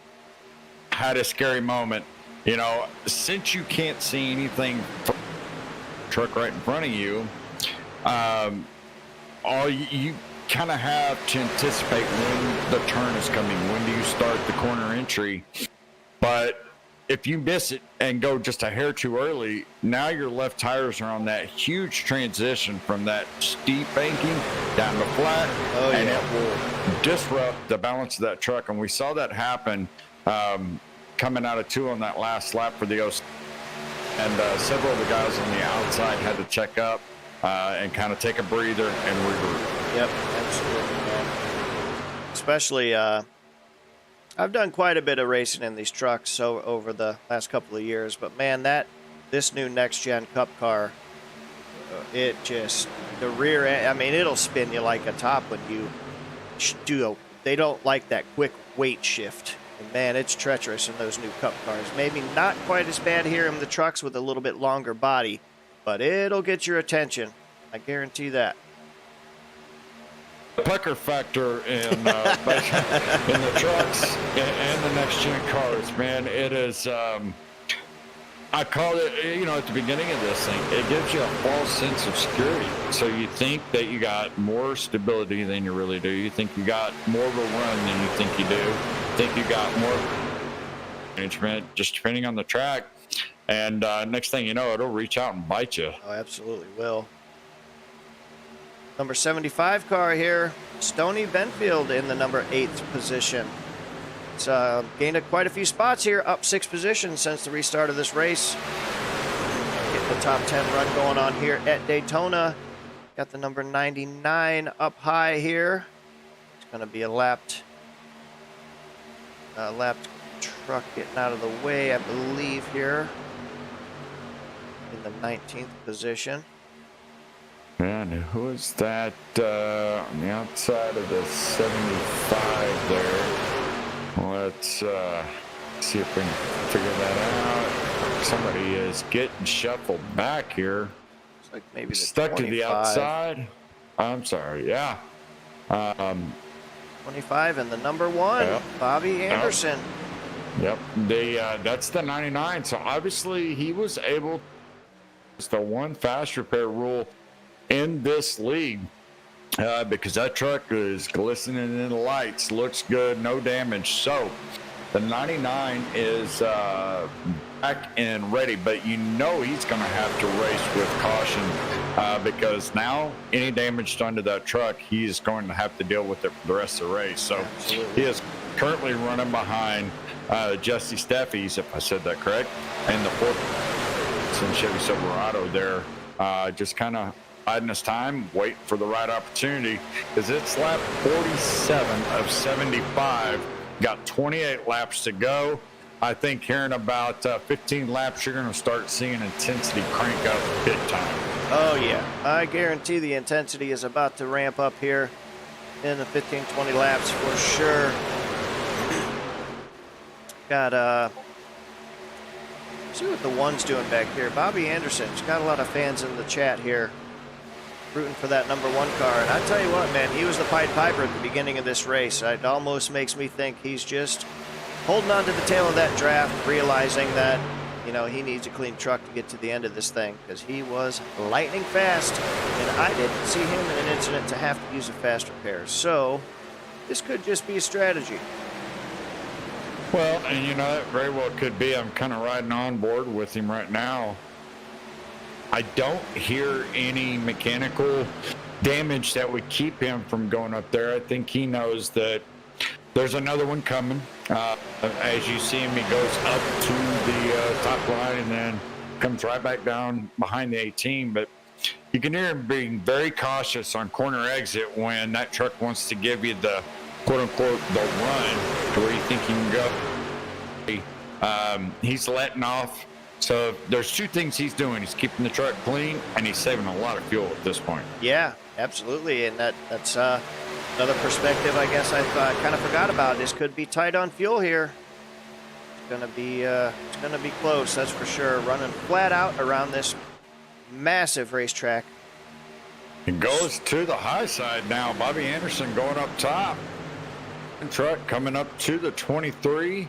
Had a scary moment. You know, since you can't see anything from the truck right in front of you, all you kind of have to anticipate when the turn is coming. When do you start the corner entry? But if you miss it and go just a hair too early, now your left tires are on that huge transition from that steep banking down to flat, and it will disrupt the balance of that truck. And we saw that happen coming out of 2 on that last lap for the '07. And several of the guys on the outside had to check up and kind of take a breather and regroup. Yep, absolutely, man. Especially, I've done quite a bit of racing in these trucks over the last couple of years, but man, this new next-gen Cup car, it just, the rear end, I mean, it'll spin you like a top when you they don't like that quick weight shift. And man, it's treacherous in those new Cup cars. Maybe not quite as bad here in the trucks with a little bit longer body, but it'll get your attention. I guarantee that. The pucker factor in the trucks and the next gen cars, man, it is. I call it, you know, at the beginning of this thing, it gives you a false sense of security. So you think that you got more stability than you really do. You think you got more of a run than you think you do. You think you got more management, just depending on the track. And next thing you know, it'll reach out and bite you. Oh, absolutely will. Number 75 car here, Stoney Benfield in the number 8th position. It's gained quite a few spots here, up 6 positions since the restart of this race. Getting the top 10 run going on here at Daytona. Got the number 99 up high here. It's going to be a lapped truck getting out of the way, I believe, here in the 19th position. And who is that on the outside of the 75 there? Let's see if we can figure that out. Somebody is getting shuffled back here. Looks like maybe the stuck 25. to the outside. I'm sorry, yeah. 25 and the number 1, Yep. Bobby Anderson. Yep, that's the 99. So obviously he was able. It's the one fast repair rule in this league because that truck is glistening in the lights, looks good, no damage. So the 99 is back and ready, but you know he's going to have to race with caution because now any damage done to that truck, he's going to have to deal with it for the rest of the race. So Absolutely. he is currently running behind Jesse Steffies, if I said that correct, and the 4th Chevy Silverado there, just kind of biding his time, wait for the right opportunity, because it's lap 47 of 75. Got 28 laps to go. I think here in about 15 laps, you're going to start seeing intensity crank up big time. Oh, yeah. I guarantee the intensity is about to ramp up here in the 15, 20 laps for sure. Got, see what the 1's doing back here. Bobby Anderson's got a lot of fans in the chat here rooting for that number 1 car. And I tell you what, man, he was the Pied Piper at the beginning of this race. It almost makes me think he's just holding on to the tail of that draft, realizing that, you know, he needs a clean truck to get to the end of this thing because he was lightning fast. And I didn't see him in an incident to have to use a fast repair. So this could just be a strategy. Well, and you know, that very well could be. I'm kind of riding on board with him right now. I don't hear any mechanical damage that would keep him from going up there. I think he knows that there's another one coming. As you see him, he goes up to the top line and then comes right back down behind the 18. But you can hear him being very cautious on corner exit when that truck wants to give you the quote-unquote the run to where you think you can go. He's letting off. So there's 2 things he's doing. He's keeping the truck clean, and he's saving a lot of fuel at this point. Yeah, absolutely. And that's another perspective I guess I kind of forgot about. This could be tight on fuel here. gonna be close. That's for sure. Running flat out around this massive racetrack. It goes to the high side now. Bobby Anderson going up top. Truck coming up to the 23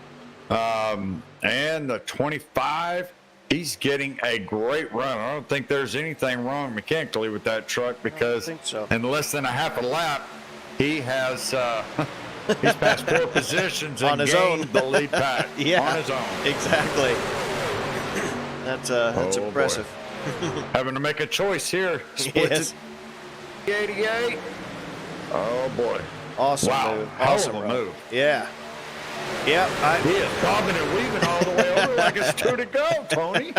and the 25. He's getting a great run. I don't think there's anything wrong mechanically with that truck because in less than a half a lap, he has he's passed 4 positions and on his gained own. the lead pack. Yeah, on his own. Exactly. That's impressive. Having to make a choice here. Yes. 88. Oh boy. Awesome wow. move. Hell Awesome of a run. move. Yeah. Yep. He is bobbing and weaving all the way over like it's 2 to go, Tony.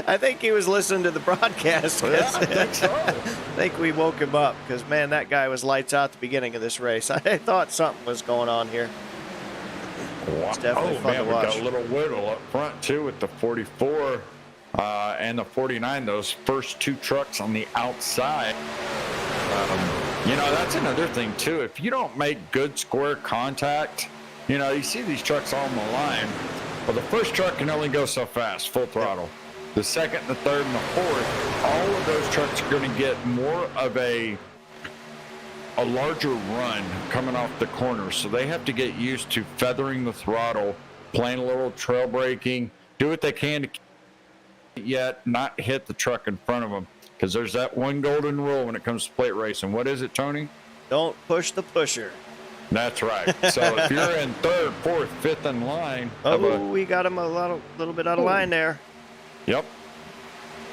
I think he was listening to the broadcast. Yeah, I think so. I think we woke him up because, man, that guy was lights out at the beginning of this race. I thought something was going on here. Wow. It's definitely fun to we watch. got a little whittle up front, too, with the 44 and the 49, those first 2 trucks on the outside. You know, that's another thing, too. If you don't make good square contact, you know, you see these trucks all on the line. Well, the first truck can only go so fast, full throttle. The second, the third, and the fourth, all of those trucks are going to get more of a larger run coming off the corners. So they have to get used to feathering the throttle, playing a little trail braking, do what they can to yet not hit the truck in front of them. Because there's that one golden rule when it comes to plate racing. What is it, Tony? Don't push the pusher. That's right. So if you're in 3rd, 4th, 5th in line. We got him a little bit out of line there. Yep.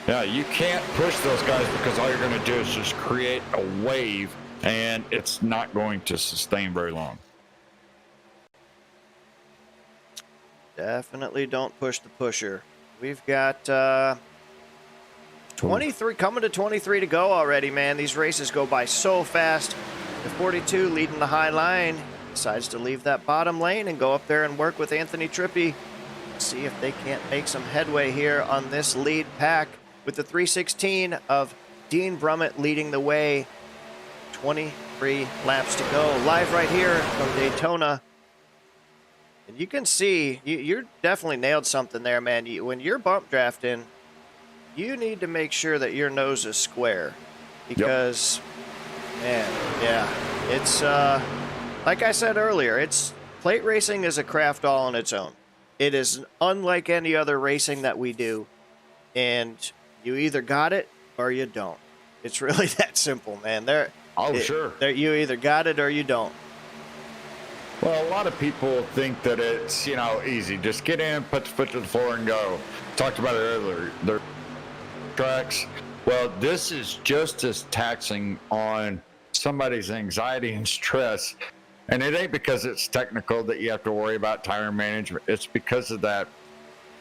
Yeah, you can't push those guys because all you're going to do is just create a wave, and it's not going to sustain very long. Definitely don't push the pusher. We've got 23 coming to 23 to go already, man. These races go by so fast. The 42 leading the high line decides to leave that bottom lane and go up there and work with Anthony Trippi. See if they can't make some headway here on this lead pack with the 316 of Dean Brummett leading the way. 23 laps to go. Live right here from Daytona. And you can see, you're definitely nailed something there, man. When you're bump drafting, you need to make sure that your nose is square. Because, man, yeah, it's, like I said earlier, plate racing is a craft all on its own. It is unlike any other racing that we do. And you either got it or you don't. It's really that simple, man. Sure. You either got it or you don't. Well, a lot of people think that it's, easy. Just get in, put the foot to the floor and go. Talked about it earlier. They're tracks. Well, this is just as taxing on somebody's anxiety and stress. And it ain't because it's technical that you have to worry about tire management. It's because of that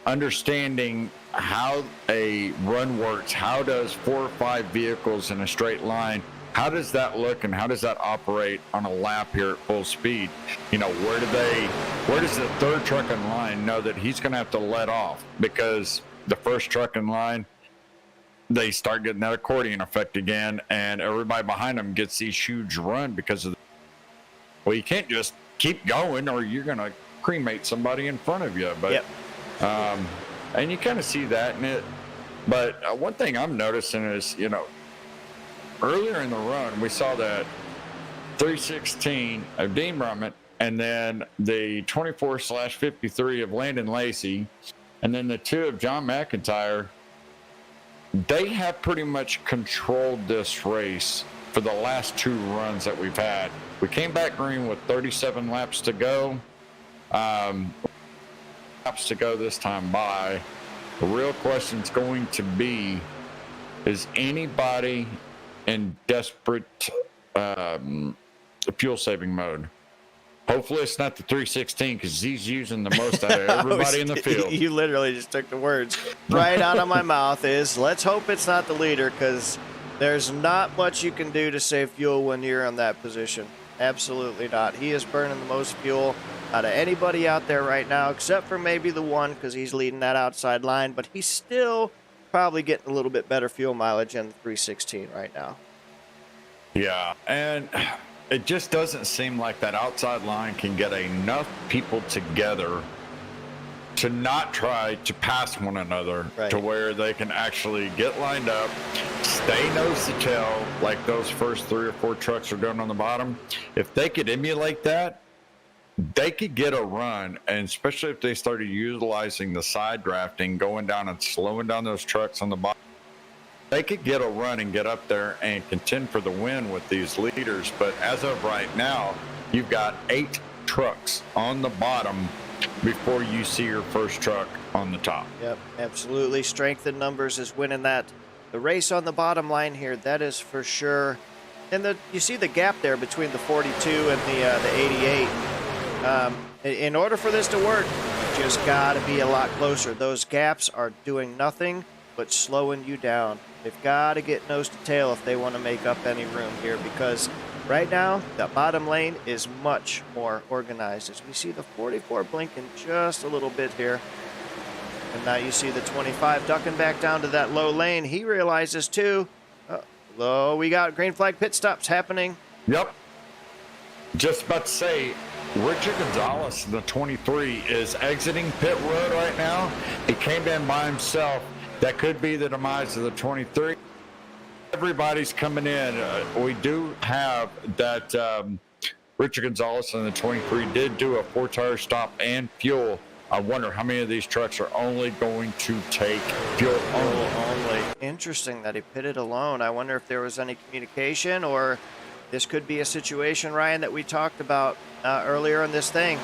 understanding how a run works. How does 4 or 5 vehicles in a straight line, how does that look and how does that operate on a lap here at full speed? Where does the 3rd truck in line know that he's going to have to let off because the 1st truck in line, they start getting that accordion effect again, and everybody behind them gets these huge run because of well, you can't just keep going or you're going to cremate somebody in front of you. But, and you kind of see that in it. But one thing I'm noticing is, earlier in the run, we saw that 316 of Dean Brummett and then the 24/53 of Landon Lacey and then the 2 of John McIntyre. They have pretty much controlled this race for the last 2 runs that we've had. We came back green with 37 laps to go. Laps to go this time by. The real question is going to be, is anybody in desperate fuel-saving mode? Hopefully it's not the 316 because he's using the most out of everybody in the field. You literally just took the words right out of my mouth. Let's hope it's not the leader because there's not much you can do to save fuel when you're in that position. Absolutely not. He is burning the most fuel out of anybody out there right now, except for maybe the one because he's leading that outside line, but he's still probably getting a little bit better fuel mileage in the 316 right now. Yeah, and it just doesn't seem like that outside line can get enough people together to not try to pass one another, Right. to where they can actually get lined up, stay nose to tail like those first 3 or 4 trucks are doing on the bottom. If they could emulate that, they could get a run, and especially if they started utilizing the side drafting, going down and slowing down those trucks on the bottom, they could get a run and get up there and contend for the win with these leaders. But as of right now, you've got 8 trucks on the bottom before you see your first truck on the top. Yep, absolutely. Strength in numbers is winning the race on the bottom line here. That is for sure. And you see the gap there between the 42 and the 88. In order for this to work, you just got to be a lot closer. Those gaps are doing nothing but slowing you down. They've got to get nose to tail if they want to make up any room here, because right now the bottom lane is much more organized. As we see the 44 blinking just a little bit here. And now you see the 25 ducking back down to that low lane. He realizes too, we got green flag pit stops happening. Yep. Just about to say, Richard Gonzalez, the 23, is exiting pit road right now. He came in by himself. That could be the demise of the 23. Everybody's coming in. We do have that Richard Gonzalez and the 23 did do a 4-tire stop and fuel. I wonder how many of these trucks are only going to take fuel only. Interesting that he pitted alone. I wonder if there was any communication, or this could be a situation, Ryan, that we talked about earlier in this thing.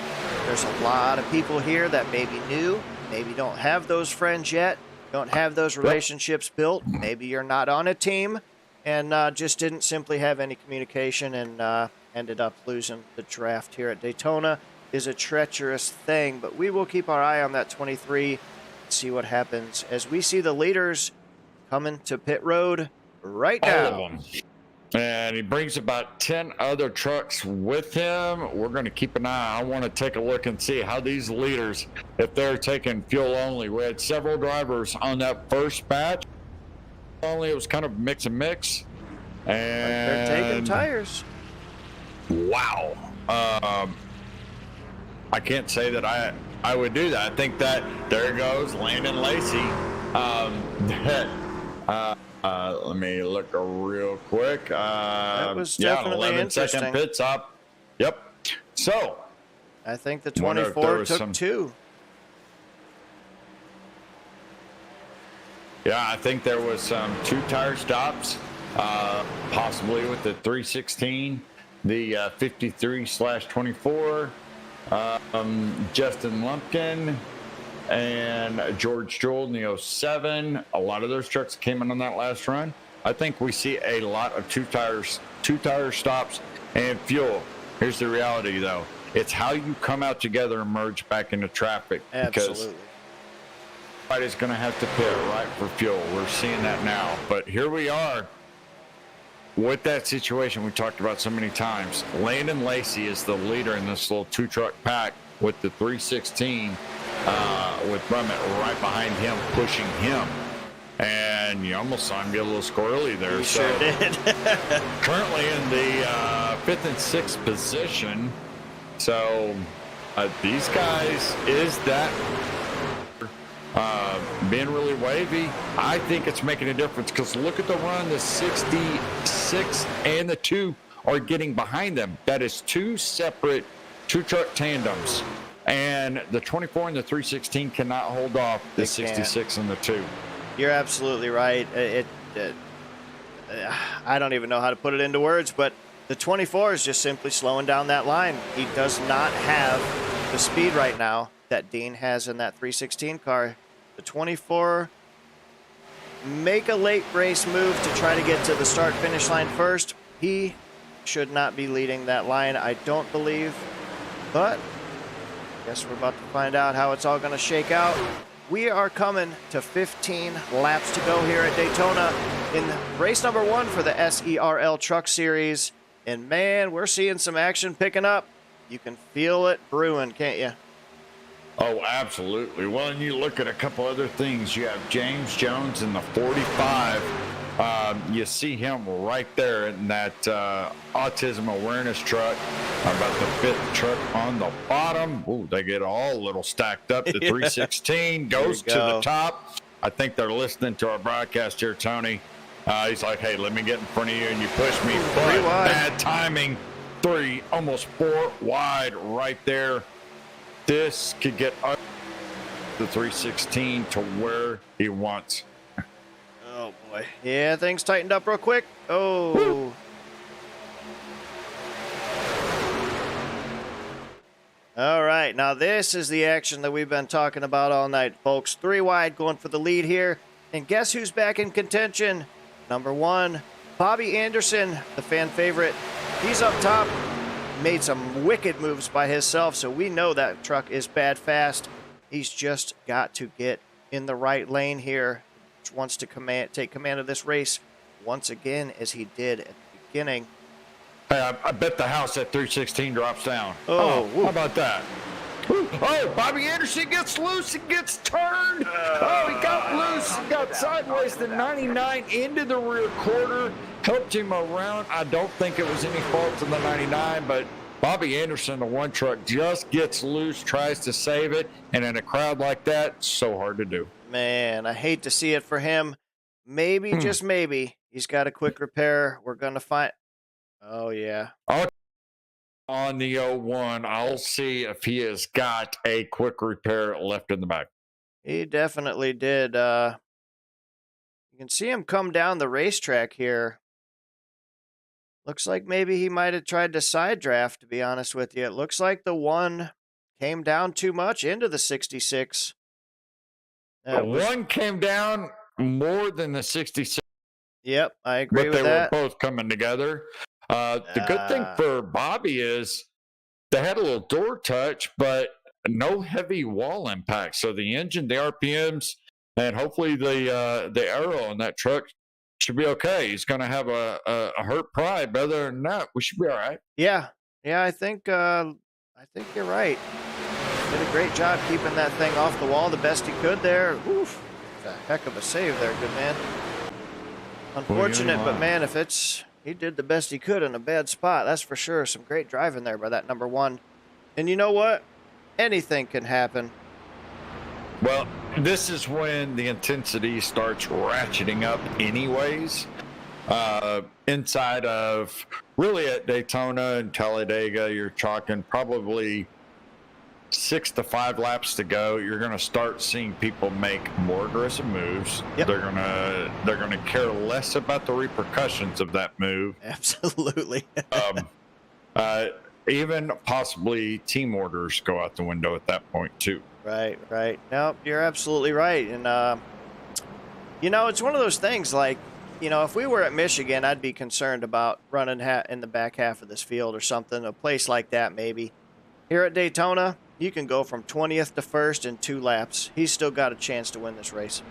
There's a lot of people here that maybe new, maybe don't have those friends yet, don't have those relationships built. Maybe you're not on a team and just didn't simply have any communication and ended up losing the draft here at Daytona. Is a treacherous thing, but we will keep our eye on that 23 and see what happens as we see the leaders coming to pit road right now. All of them. And he brings about 10 other trucks with him. We're going to keep an eye. I want to take a look and see how these leaders, if they're taking fuel only. We had several drivers on that first batch. Only it was kind of mix and mix. And they're taking tires. Wow. I can't say that I would do that. I think that there goes Landon Lacey. Let me look real quick. That was definitely 11-second interesting. pit stop. Yep. So I think the wonder if 24 there was took 2. Yeah, I think there was some 2-tire stops, possibly with the 316, the 53/24, Justin Lumpkin, and George Stroll in the 07. A lot of those trucks came in on that last run. I think we see a lot of 2-tire stops and fuel. Here's the reality, though. It's how you come out together and merge back into traffic. Absolutely. Everybody's going to have to pit right for fuel. We're seeing that now. But here we are with that situation we talked about so many times. Landon Lacey is the leader in this little 2-truck pack with the 316, with Brummett right behind him, pushing him. And you almost saw him get a little squirrely there. You sure did. Currently in the 5th and 6th position. So these guys, is that being really wavy? I think it's making a difference, because look at the run the 66 and the 2 are getting behind them. That is 2 separate 2-truck tandems, and the 24 and the 316 cannot hold off the 66 and the 2. You're absolutely right. I don't even know how to put it into words, but the 24 is just simply slowing down that line. He does not have the speed right now that Dean has in that 316 car. The 24 make a late race move to try to get to the start finish line first. He should not be leading that line, I don't believe, but I guess we're about to find out how it's all going to shake out. We are coming to 15 laps to go here at Daytona in race number 1 for the SERL Truck Series. And man, we're seeing some action picking up. You can feel it brewing, can't you? Oh, absolutely. Well, and you look at a couple other things. You have James Jones in the 45 You see him right there in that autism awareness truck, about the fifth truck on the bottom. Ooh, they get all a little stacked up. The 316 goes to the top. I think they're listening to our broadcast here, Tony. He's like, hey, let me get in front of you, and you push me. But bad timing. 3, almost 4 wide right there. This could get the 316 to where he wants. Oh, boy. Yeah, things tightened up real quick. Oh. Woo. All right. Now, this is the action that we've been talking about all night, folks. 3 wide going for the lead here. And guess who's back in contention? Number 1, Bobby Anderson, the fan favorite. He's up top. Made some wicked moves by himself, so we know that truck is bad fast. He's just got to get in the right lane here. Wants to take command of this race once again, as he did at the beginning. Hey, I bet the house at 316 drops down. Oh, how about that? Oh, Bobby Anderson gets loose and gets turned. He got loose and got sideways. The 99 into the rear quarter helped him around. I don't think it was any fault of the 99, but Bobby Anderson, the one truck, just gets loose, tries to save it, and in a crowd like that, so hard to do. Man, I hate to see it for him. Maybe, just maybe, he's got a quick repair. We're going to find... Oh, yeah. On the 01, I'll see if he has got a quick repair left in the back. He definitely did. You can see him come down the racetrack here. Looks like maybe he might have tried to side draft, to be honest with you. It looks like the 1 came down too much into the 66. The 1 came down more than the 66. Yep, I agree with that. But they were both coming together. The good thing for Bobby is they had a little door touch, but no heavy wall impact. So the engine, the RPMs, and hopefully the aero on that truck should be okay. He's going to have a hurt pride, but other than that, we should be all right. Yeah, I think you're right. Did a great job keeping that thing off the wall the best he could there. Oof, a heck of a save there, good man. Unfortunate, but man, he did the best he could in a bad spot. That's for sure. Some great driving there by that number 1. And you know what? Anything can happen. Well, this is when the intensity starts ratcheting up anyways. Inside of really at Daytona and Talladega, you're talking probably 6 to 5 laps to go. You're going to start seeing people make more aggressive moves. Yep. They're going to care less about the repercussions of that move. Absolutely. Even possibly team orders go out the window at that point too. Right. No, you're absolutely right. And it's one of those things like, if we were at Michigan, I'd be concerned about running in the back half of this field or something, a place like that maybe. Here at Daytona, you can go from 20th to 1st in 2 laps. He's still got a chance to win this race.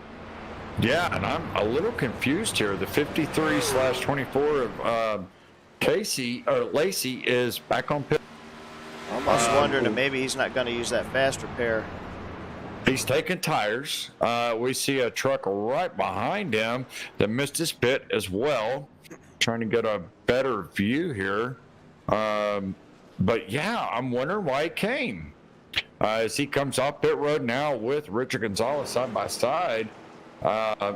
Yeah, and I'm a little confused here. The 53/24 of Lacey is back on pit. Almost wondering if maybe he's not going to use that fast repair. He's taking tires. We see a truck right behind him that missed his pit as well. Trying to get a better view here. But yeah, I'm wondering why he came. As he comes off pit road now with Richard Gonzalez side by side,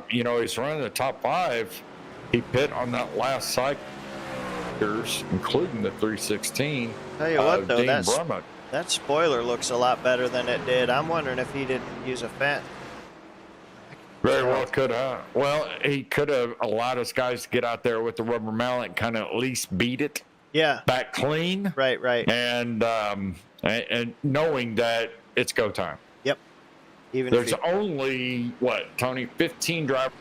he's running the top 5. He pit on that last cycle, including the 316. Tell you what, though, Dean that spoiler looks a lot better than it did. I'm wondering if he didn't use a fat. Very well could have. Well, he could have allowed us guys to get out there with the rubber mallet and kind of at least beat it. Yeah. Back clean. Right. And knowing that it's go time. Yep. There's only, Tony, 15 drivers.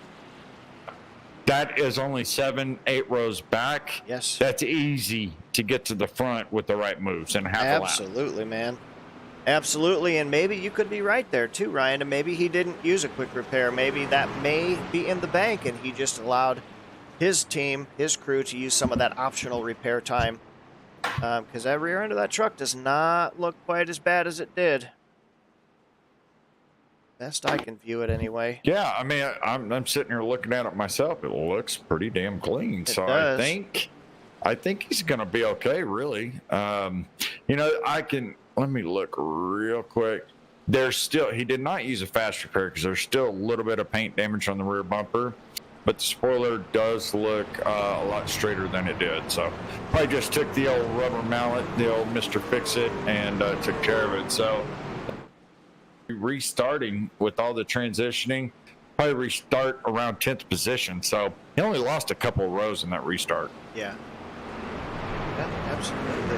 That is only 7-8 rows back. Yes. That's easy to get to the front with the right moves in half a lap. Absolutely, man. Absolutely, and maybe you could be right there too, Ryan, and maybe he didn't use a quick repair. Maybe that may be in the bank, and he just allowed his team, his crew, to use some of that optional repair time, because that rear end of that truck does not look quite as bad as it did. Best I can view it anyway. Yeah, I mean, I'm sitting here looking at it myself. It looks pretty damn clean. It So does. I think he's going to be okay. Really. Let me look real quick. There's still he did not use a fast repair because there's still a little bit of paint damage on the rear bumper, but the spoiler does look a lot straighter than it did. So I just took the old rubber mallet, the old Mr. Fix-It, and took care of it. So restarting with all the transitioning, probably restart around 10th position. So he only lost a couple of rows in that restart. Yeah. Yeah, absolutely.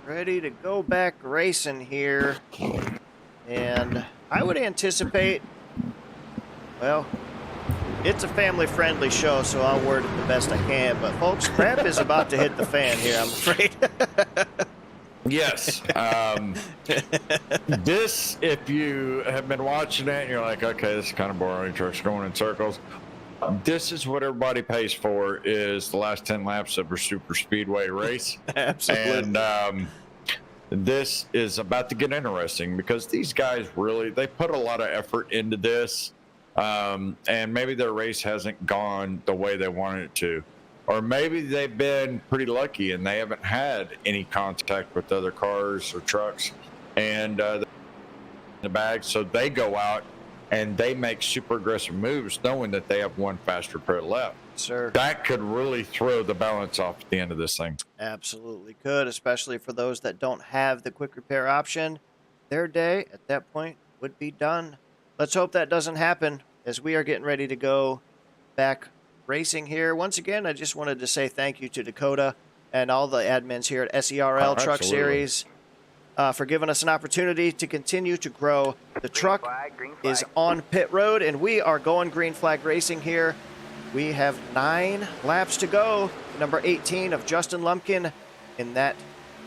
Ready to go back racing here. And I would anticipate, well, it's a family-friendly show, so I'll word it the best I can. But, folks, crap is about to hit the fan here, I'm afraid. Yes. This, if you have been watching it and you're like, okay, this is kind of boring, trucks going in circles. This is what everybody pays for, is the last 10 laps of a super speedway race. Absolutely. And this is about to get interesting because these guys really, they put a lot of effort into this. And maybe their race hasn't gone the way they wanted it to. Or maybe they've been pretty lucky and they haven't had any contact with other cars or trucks and the bag. So they go out and they make super aggressive moves knowing that they have one fast repair left. Sir. That could really throw the balance off at the end of this thing. Absolutely could, especially for those that don't have the quick repair option. Their day at that point would be done. Let's hope that doesn't happen as we are getting ready to go back racing here. Once again, I just wanted to say thank you to Dakota and all the admins here at SERL Truck Series for giving us an opportunity to continue to grow. The truck Green flag. is on pit road, and we are going green flag racing here. We have 9 laps to go. Number 18 of Justin Lumpkin in that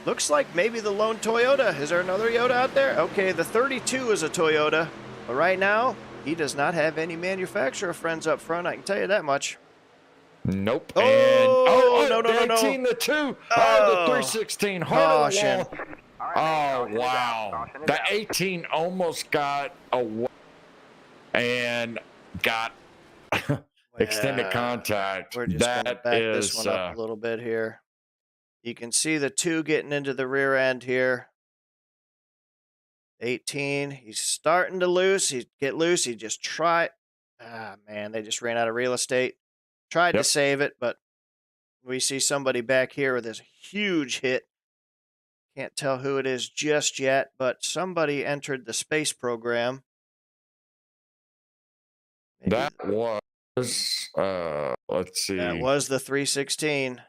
looks like maybe the lone Toyota. Is there another Toyota out there? Okay, the 32 is a Toyota, but right now he does not have any manufacturer friends up front. I can tell you that much. Nope. Oh, no, the 18, the 2. The 316. Hard on the wall. Oh, wow. The 18 almost got away and got extended contact. We're just going to back this one up a little bit here. You can see the 2 getting into the rear end here. 18, he's starting to loose. He get loose. He just tried. Ah, man, they just ran out of real estate. Tried to save it, but we see somebody back here with this huge hit. Can't tell who it is just yet, but somebody entered the space program. Maybe that was, let's see. That was the 316.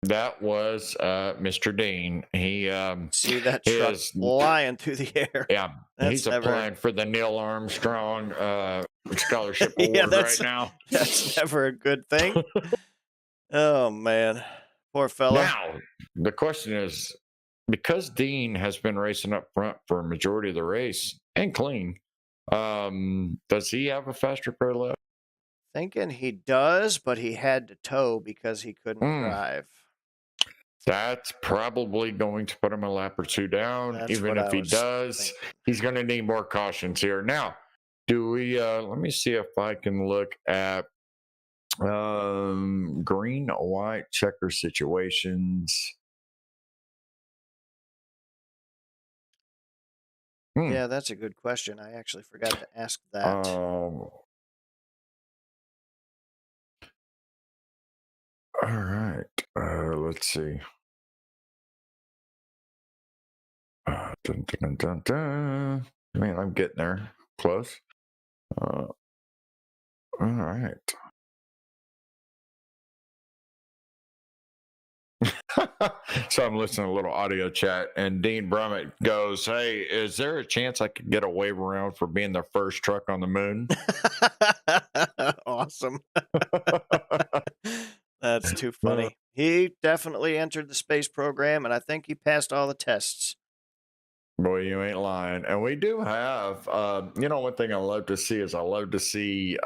That was Mr. Dean. He see that truck flying through the air. Yeah, he's applying for the Neil Armstrong scholarship award right now. That's never a good thing. Oh man, poor fella. Now the question is, because Dean has been racing up front for a majority of the race and clean, does he have a fast repair left? Thinking he does, but he had to tow because he couldn't drive. That's probably going to put him a lap or 2 down. Even if he does, he's going to need more cautions here. Now, do we, let me see if I can look at green, white, checker situations. Yeah, that's a good question. I actually forgot to ask that. All right. Let's see. Dun, dun, dun, dun. Man, I'm getting there. Close. All right. So I'm listening to a little audio chat, and Dean Brummett goes, "Hey, is there a chance I could get a wave around for being the first truck on the moon?" Awesome. That's too funny. He definitely entered the space program, and I think he passed all the tests. Boy, you ain't lying. And we do have, one thing I love to see is I love to see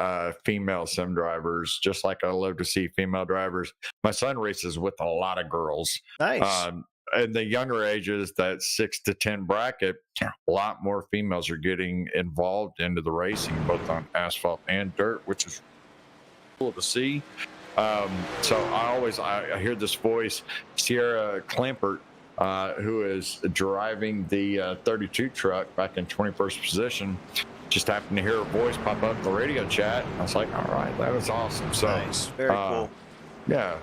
female sim drivers, just like I love to see female drivers. My son races with a lot of girls. Nice. In the younger ages, that 6 to 10 bracket, a lot more females are getting involved into the racing, both on asphalt and dirt, which is cool to see. So I hear this voice, Sierra Clampert, who is driving the 32 truck back in 21st position. Just happened to hear her voice pop up in the radio chat. I was like, all right, that was awesome. So Nice. Very cool. yeah.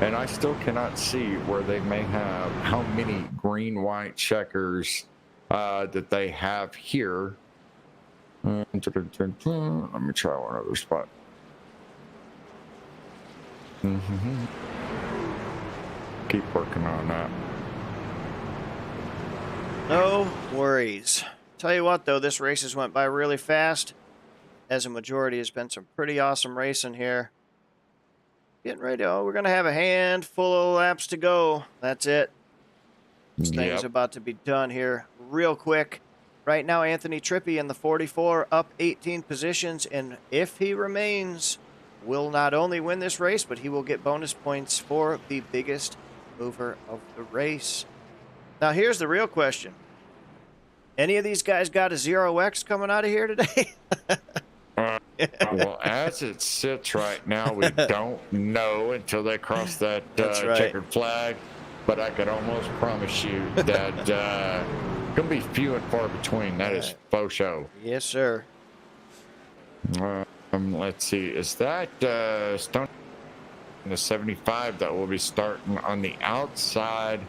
And I still cannot see where they may have how many green white checkers that they have here. Let me try one other spot. Keep working on that. No worries. Tell you what, though, this race has went by really fast. As a majority, has been some pretty awesome racing here. Getting ready. Oh, we're going to have a handful of laps to go. That's it. This thing is about to be done here real quick. Right now, Anthony Trippi in the 44, up 18 positions. And if he remains, will not only win this race, but he will get bonus points for the biggest mover of the race. Now, here's the real question. Any of these guys got a 0X coming out of here today? Well, as it sits right now, we don't know until they cross that checkered flag. But I could almost promise you that going to be few and far between. That is faux show. Yes, sir. Let's see. Is that Stone in the 75 that will be starting on the outside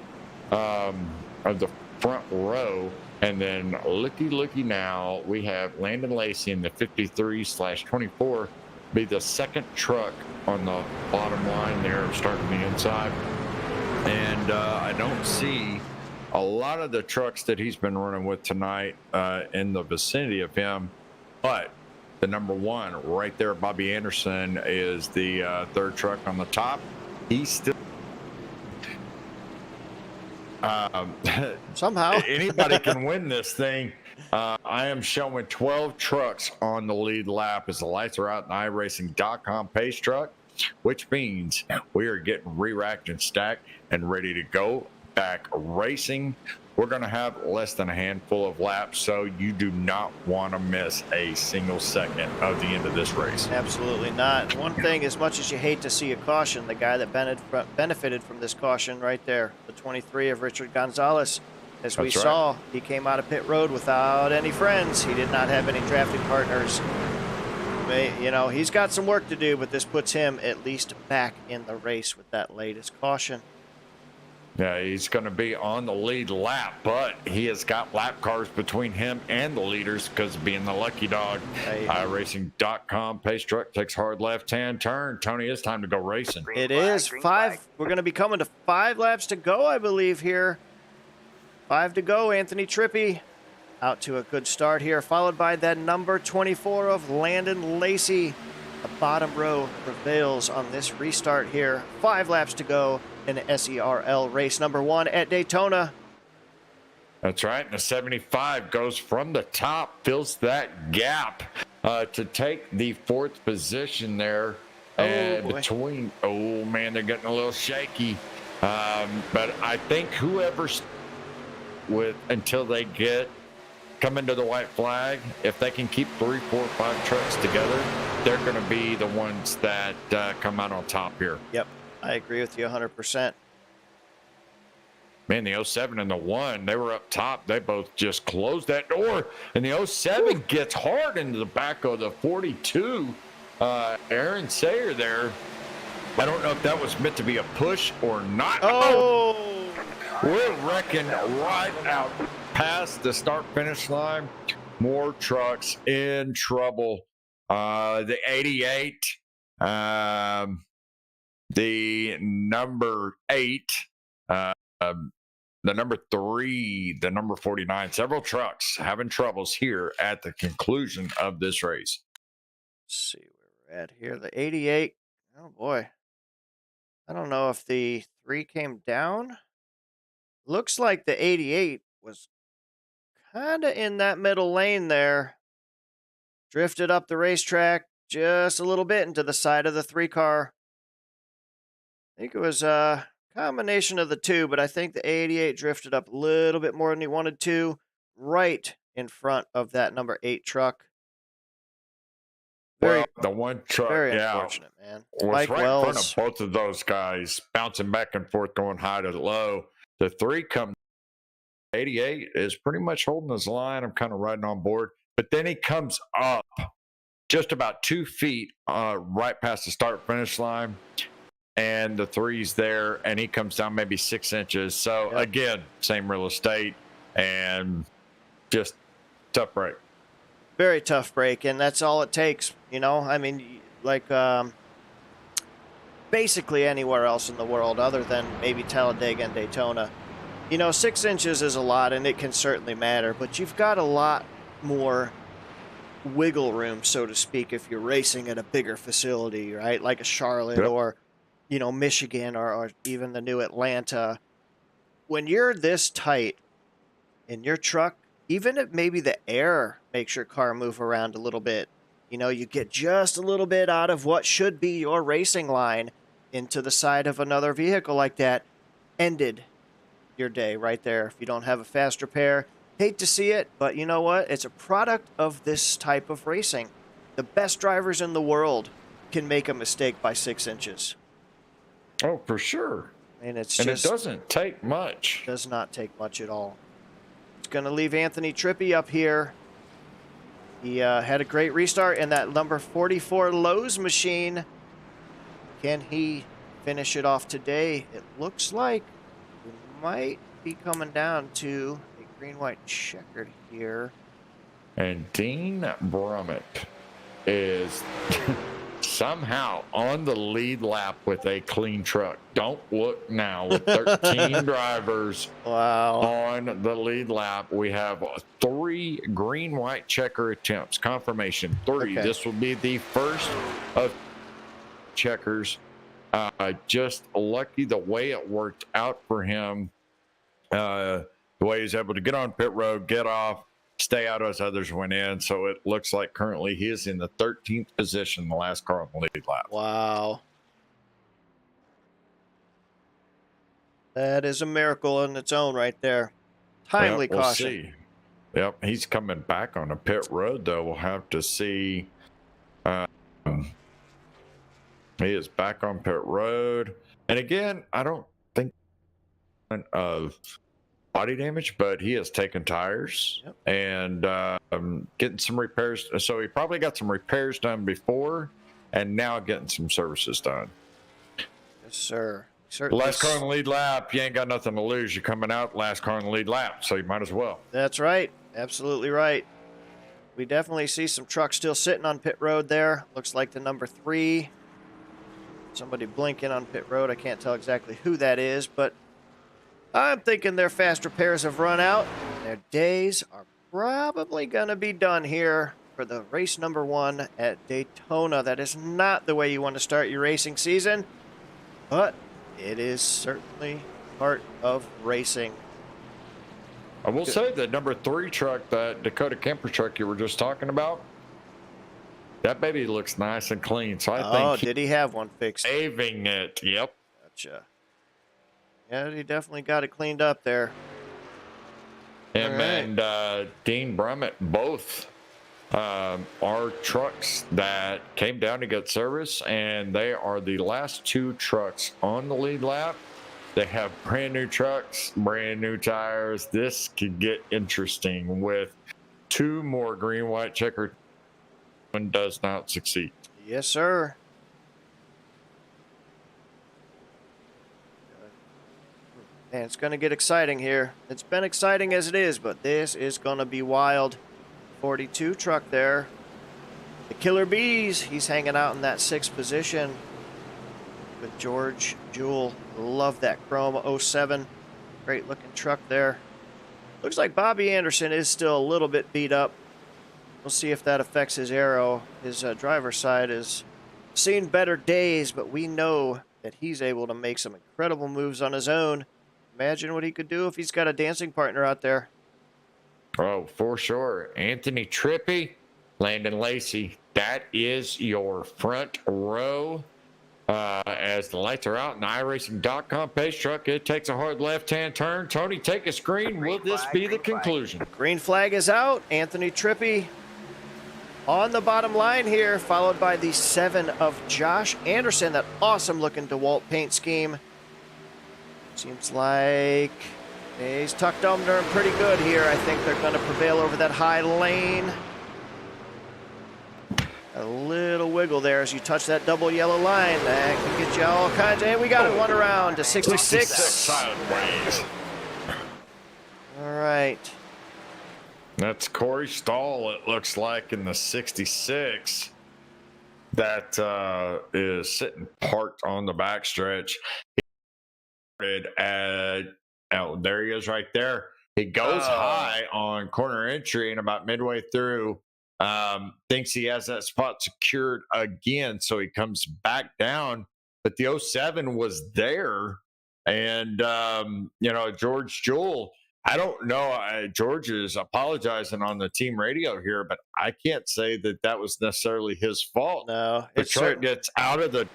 of the front row? And then looky now, we have Landon Lacey in the 53/24 be the second truck on the bottom line there, starting the inside. And I don't see a lot of the trucks that he's been running with tonight in the vicinity of him. But the number one right there, Bobby Anderson, is the third truck on the top. He's still somehow anybody can win this thing. I am showing 12 trucks on the lead lap as the lights are out in iRacing.com pace truck, which means we are getting re-racked and stacked and ready to go back racing. We're going to have less than a handful of laps, so you do not want to miss a single second of the end of this race. Absolutely not. One thing, as much as you hate to see a caution, the guy that benefited from this caution right there, the 23 of Richard Gonzalez, as we saw, he came out of pit road without any friends. He did not have any drafting partners. You know, he's got some work to do, but this puts him at least back in the race with that latest caution. Yeah, he's going to be on the lead lap, but he has got lap cars between him and the leaders because of being the lucky dog. iRacing.com pace truck takes hard left-hand turn. Tony, it's time to go racing. It is 5. We're going to be coming to 5 laps to go, I believe, here. 5 to go. Anthony Trippi out to a good start here, followed by that number 24 of Landon Lacey. The bottom row prevails on this restart here. 5 laps to go in SERL race number 1 at Daytona. That's right. And the 75 goes from the top, fills that gap to take the 4th position there. Between, oh man, they're getting a little shaky. But I think whoever's with until they come into the white flag, if they can keep 3, 4, 5 trucks together, they're going to be the ones that come out on top here. Yep, I agree with you 100%. Man, the 07 and the 1, they were up top. They both just closed that door. And the 07 gets hard into the back of the 42. Aaron Sayer there. I don't know if that was meant to be a push or not. Oh! We're wrecking right out past the start-finish line. More trucks in trouble. The 88, the number 8, the number 3, the number 49. Several trucks having troubles here at the conclusion of this race. Let's see where we're at here. The 88. Oh, boy. I don't know if the 3 came down. Looks like the 88 was kind of in that middle lane there. Drifted up the racetrack just a little bit into the side of the 3 car. I think it was a combination of the two, but I think the 88 drifted up a little bit more than he wanted to, right in front of that number 8 truck. Well, Very, the one truck, very yeah, unfortunate, man. was Mike right in front of Wells. both of those guys, bouncing back and forth, going high to low. The 3 comes 88 is pretty much holding his line. I'm kind of riding on board, but then he comes up just about 2 feet right past the start finish line, and the 3's there, and he comes down maybe 6 inches. So Yep. again, same real estate, and just tough break. Very tough break, and that's all it takes. I mean, like basically anywhere else in the world other than maybe Talladega and Daytona. 6 inches is a lot, and it can certainly matter, but you've got a lot more wiggle room, so to speak, if you're racing at a bigger facility, right? Like a Charlotte Yep. or, Michigan or even the new Atlanta. When you're this tight in your truck, even if maybe the air makes your car move around a little bit, you get just a little bit out of what should be your racing line into the side of another vehicle like that, ended your day right there. If you don't have a fast repair, hate to see it, but you know what? It's a product of this type of racing. The best drivers in the world can make a mistake by 6 inches. Oh, for sure. And it's And just it doesn't take much. does not take much at all. It's going to leave Anthony Trippi up here. He had a great restart in that number 44 Lowe's machine. Can he finish it off today? It looks like we might be coming down to a green-white checkered here. And Dean Brummett is somehow on the lead lap with a clean truck. Don't look now. With 13 drivers Wow. on the lead lap, we have 3 green-white checker attempts. Confirmation 3. Okay. This will be the first of checkers. Just lucky the way it worked out for him. The way he's able to get on pit road, get off, stay out as others went in. So it looks like currently he is in the 13th position, the last car on the lead lap. Wow. That is a miracle in its own right there. Timely We'll caution. see. Yep, he's coming back on the pit road, though. We'll have to see. He is back on pit road. And again, I don't think of body damage, but he has taken tires. Yep. And getting some repairs. So he probably got some repairs done before and now getting some services done. Yes, sir. Certainly. Last car on the lead lap, you ain't got nothing to lose. You're coming out last car on the lead lap, so you might as well. That's right. Absolutely right. We definitely see some trucks still sitting on pit road there. Looks like the number 3. Somebody blinking on pit road. I can't tell exactly who that is, but I'm thinking their fast repairs have run out. Their days are probably going to be done here for the race number 1 at Daytona. That is not the way you want to start your racing season, but it is certainly part of racing. I will say the number 3 truck, that Dakota camper truck you were just talking about, that baby looks nice and clean. So I think did he have one fixed? saving it. Yep. Gotcha. Yeah, he definitely got it cleaned up there. Him All right. and Dean Brummett both are trucks that came down to get service, and they are the last 2 trucks on the lead lap. They have brand new trucks, brand new tires. This could get interesting with 2 more green white checker. One does not succeed. Yes, sir. Man, it's going to get exciting here. It's been exciting as it is, but this is going to be wild. 42 truck there. The Killer Bees, he's hanging out in that 6th position with George Jewell. Love that chrome 07. Great looking truck there. Looks like Bobby Anderson is still a little bit beat up. We'll see if that affects his aero. His driver's side has seen better days, but we know that he's able to make some incredible moves on his own. Imagine what he could do if he's got a dancing partner out there. Oh, for sure. Anthony Trippi, Landon Lacey. That is your front row. As the lights are out in the iRacing.com pace truck, it takes a hard left-hand turn. Tony, take a screen. Will this be the conclusion? Green flag is out. Anthony Trippi on the bottom line here, followed by the 7 of Josh Anderson. That awesome-looking DeWalt paint scheme. Seems like he's tucked under him pretty good here. I think they're going to prevail over that high lane. A little wiggle there as you touch that double yellow line. That can get you all kinds of... And we got it one around to 66. Sideways. All right. That's Corey Stahl, it looks like, in the 66. That is sitting parked on the backstretch. Oh, there he is right there. He goes high on corner entry and about midway through thinks he has that spot secured again, so he comes back down. But the 07 was there, and George Jewell, I don't know. George is apologizing on the team radio here, but I can't say that was necessarily his fault. No, the truck gets out of the.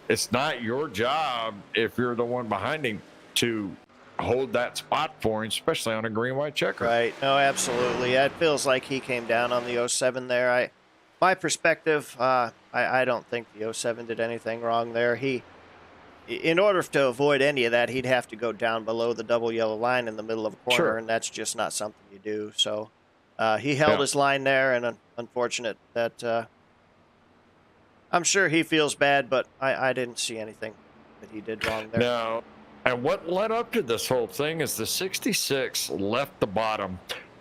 It's not your job if you're the one behind him to hold that spot for him, especially on a green-white checker. Right. No, absolutely. It feels like he came down on the 07 there. My perspective, I don't think the 07 did anything wrong there. In order to avoid any of that, he'd have to go down below the double yellow line in the middle of a corner, Sure. and that's just not something you do. So he held his line there, and unfortunate that I'm sure he feels bad, but I didn't see anything that he did wrong there. No. And what led up to this whole thing is the 66 left the bottom,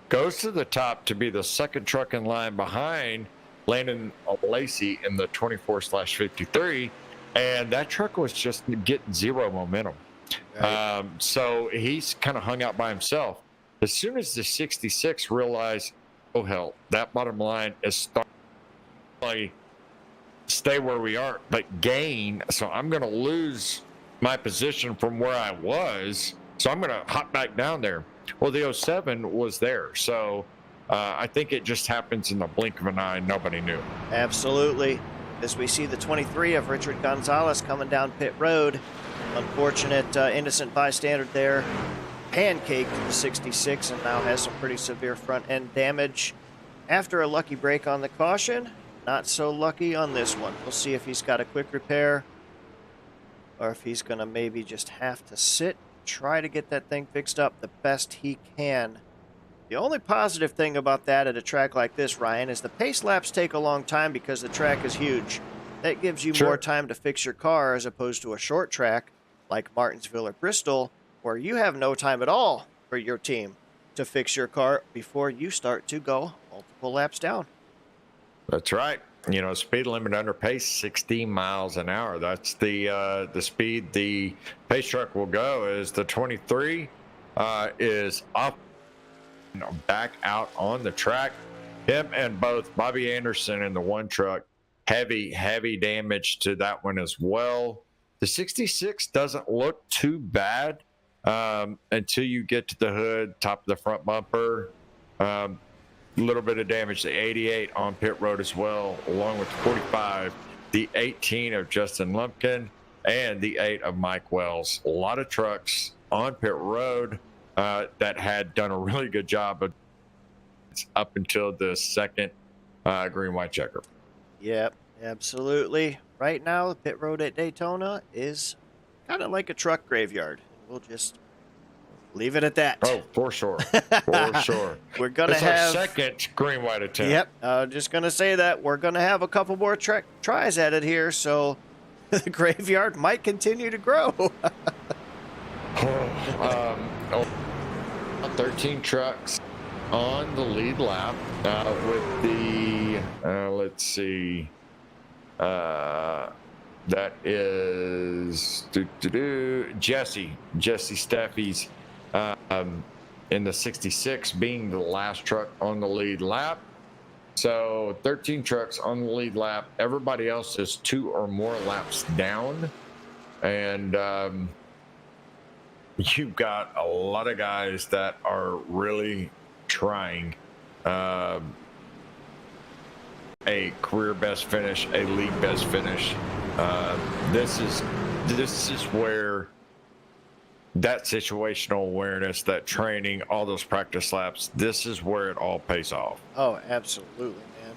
goes to the top to be the second truck in line behind Landon Lacey in the 24/53. And that truck was just getting zero momentum. Right. So he's kind of hung out by himself. As soon as the 66 realized, oh, hell, that bottom line is starting to stay where we are, but gain. So I'm going to lose my position from where I was. So I'm going to hop back down there. Well, the 07 was there. So I think it just happens in the blink of an eye. Nobody knew. Absolutely. As we see the 23 of Richard Gonzalez coming down pit road. Unfortunate innocent bystander there. Pancaked the 66 and now has some pretty severe front end damage. After a lucky break on the caution, not so lucky on this one. We'll see if he's got a quick repair or if he's going to maybe just have to sit, try to get that thing fixed up the best he can. The only positive thing about that at a track like this, Ryan, is the pace laps take a long time because the track is huge. That gives you more time to fix your car as opposed to a short track like Martinsville or Bristol, where you have no time at all for your team to fix your car before you start to go multiple laps down. That's right. Speed limit under pace, 60 miles an hour. That's the speed the pace truck will go. As the 23 is up, back out on the track. Him and both Bobby Anderson in the one truck, heavy damage to that one as well. The 66 doesn't look too bad until you get to the hood, top of the front bumper. Little bit of damage. The 88 on pit road as well, along with 45, the 18 of Justin Lumpkin, and the 8 of Mike Wells. A lot of trucks on pit road that had done a really good job of up until the second green-white checker. Yep, absolutely. Right now, the pit road at Daytona is kind of like a truck graveyard. We'll just leave it at that. Oh, for sure. For sure. We're going to have our second green-white attempt. Yep, just going to say that. We're going to have a couple more tries at it here, so the graveyard might continue to grow. 13 trucks on the lead lap with the, let's see, that is Jesse Steffi's in the 66 being the last truck on the lead lap. So 13 trucks on the lead lap. Everybody else is 2 or more laps down. And you've got a lot of guys that are really trying a career best finish, a league best finish. This is where that situational awareness, that training, all those practice laps, this is where it all pays off. Oh, absolutely, man.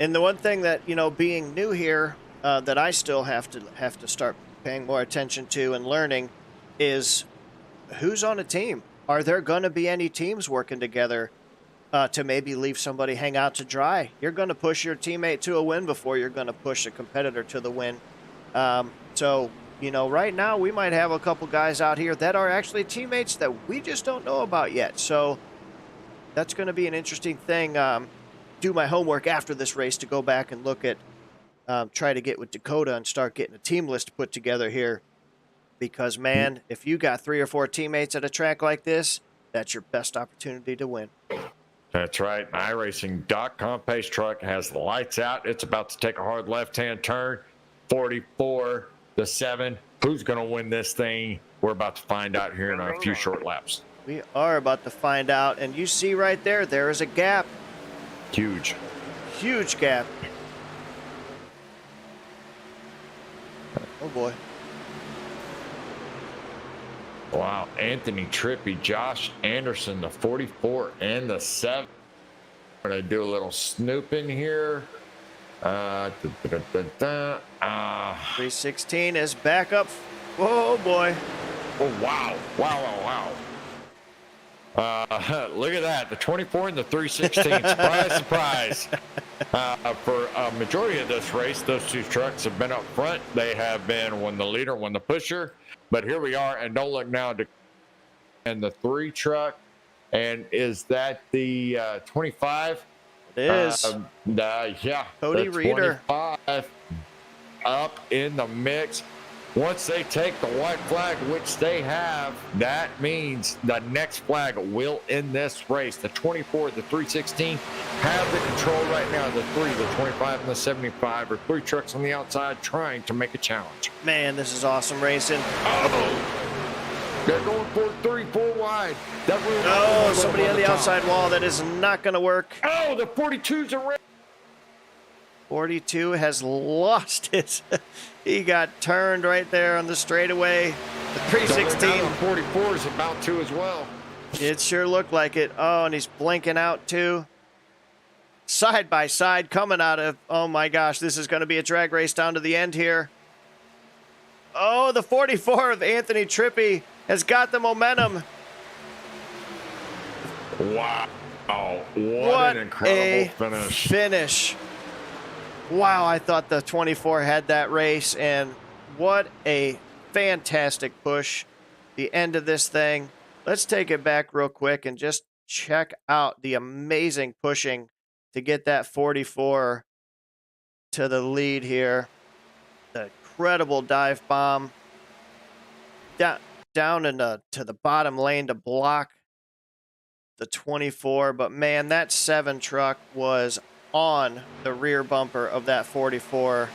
And the one thing that, being new here, that I still have to start paying more attention to and learning is who's on a team. Are there going to be any teams working together to maybe leave somebody hang out to dry? You're going to push your teammate to a win before you're going to push a competitor to the win. So, right now we might have a couple guys out here that are actually teammates that we just don't know about yet. So that's going to be an interesting thing. Do my homework after this race to go back and look at, try to get with Dakota and start getting a team list put together here. Because, man, if you got 3 or 4 teammates at a track like this, that's your best opportunity to win. That's right. iRacing.com pace truck has the lights out. It's about to take a hard left-hand turn. 44 to 7. Who's going to win this thing? We're about to find out here in a few short laps. We are about to find out. And you see right there, there is a gap. Huge. Huge gap. Oh, boy. Wow, Anthony Trippy, Josh Anderson, the 44 and the 7. I'm going to do a little snooping here. 316 is back up. Oh, boy. Oh, wow. Wow. Look at that. The 24 and the 316. Surprise, surprise. For a majority of this race, those two trucks have been up front. They have been one the leader, one the pusher. But here we are, and don't look now. And the 3 truck, and is that the 25? It is. Yeah. Cody the Reeder. 25 up in the mix. Once they take the white flag, which they have, that means the next flag will end this race. The 24, the 316 have the control right now. The 3, the 25, and the 75 are 3 trucks on the outside trying to make a challenge. Man, this is awesome racing. Oh, they're going for 3, 4 wide. Somebody on the outside wall. That is not going to work. Oh, the 42's a race. 42 has lost it. He got turned right there on the straightaway. The 316. 44 is about to as well. It sure looked like it. Oh, and he's blinking out too. Side by side coming out of, oh my gosh, this is going to be a drag race down to the end here. Oh, the 44 of Anthony Trippy has got the momentum. Wow. What an incredible finish. Wow, I thought the 24 had that race, and what a fantastic push. The end of this thing. Let's take it back real quick and just check out the amazing pushing to get that 44 to the lead here. The incredible dive bomb down to the bottom lane to block the 24. But man, that 7 truck was on the rear bumper of that 44,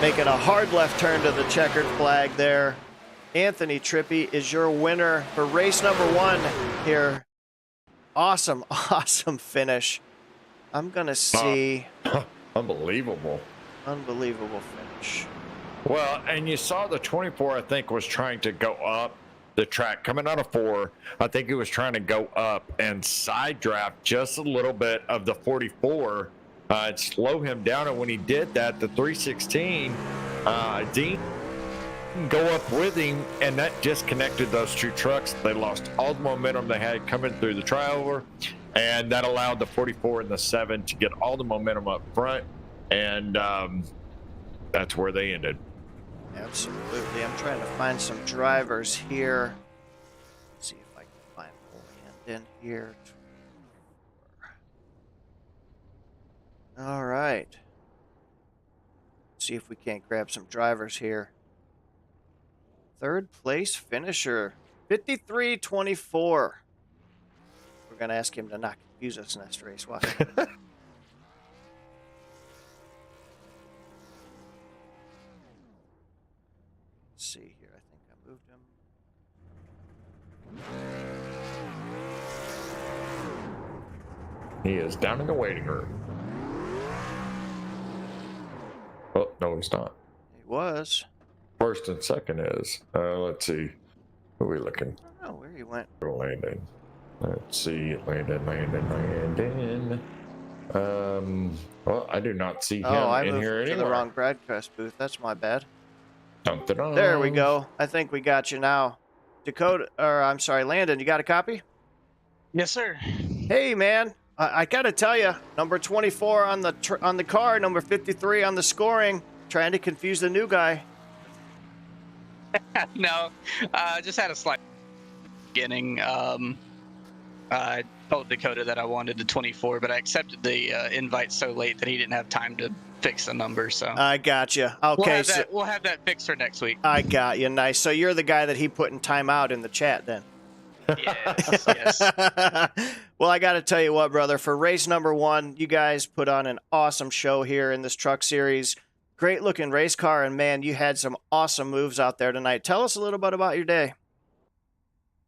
making a hard left turn to the checkered flag there. Anthony Trippy is your winner for race number 1 here. Awesome finish. I'm gonna see. Unbelievable finish. Well, and you saw the 24, I think, was trying to go up the track coming out of 4. I think he was trying to go up and side draft just a little bit of the 44 and slow him down. And when he did that, the 316, Dean go up with him, and that disconnected those 2 trucks. They lost all the momentum they had coming through the triover, and that allowed the 44 and the 7 to get all the momentum up front, and that's where they ended. Absolutely. I'm trying to find some drivers here. Let's see if I can find Land in here. All right. See if we can't grab some drivers here. 3rd place finisher, 53-24. We're going to ask him to not confuse us next race. Watch. see here. I think I moved him. He is down in the waiting room. Oh, no, he's not. He was. First and second is. Let's see. Who are we looking? I don't know where he went. Landon. Let's see. Landon. Well, I do not see him I in moved here to anymore. the wrong broadcast booth. That's my bad. Dun-dun-dun. There we go. I think we got you now. Landon, you got a copy? Yes, sir. Hey, man. I got to tell you, number 24 on the car, number 53 on the scoring, trying to confuse the new guy. No, just had a slight beginning. I told Dakota that I wanted the 24, but I accepted the invite so late that he didn't have time to fix the number. So I got you. Okay, we'll have that fixed for next week. I got you. Nice. So you're the guy that he put in timeout in the chat then. Yes. Well, I got to tell you what, brother, for race number 1, you guys put on an awesome show here in this truck series. Great looking race car, and man, you had some awesome moves out there tonight. Tell us a little bit about your day.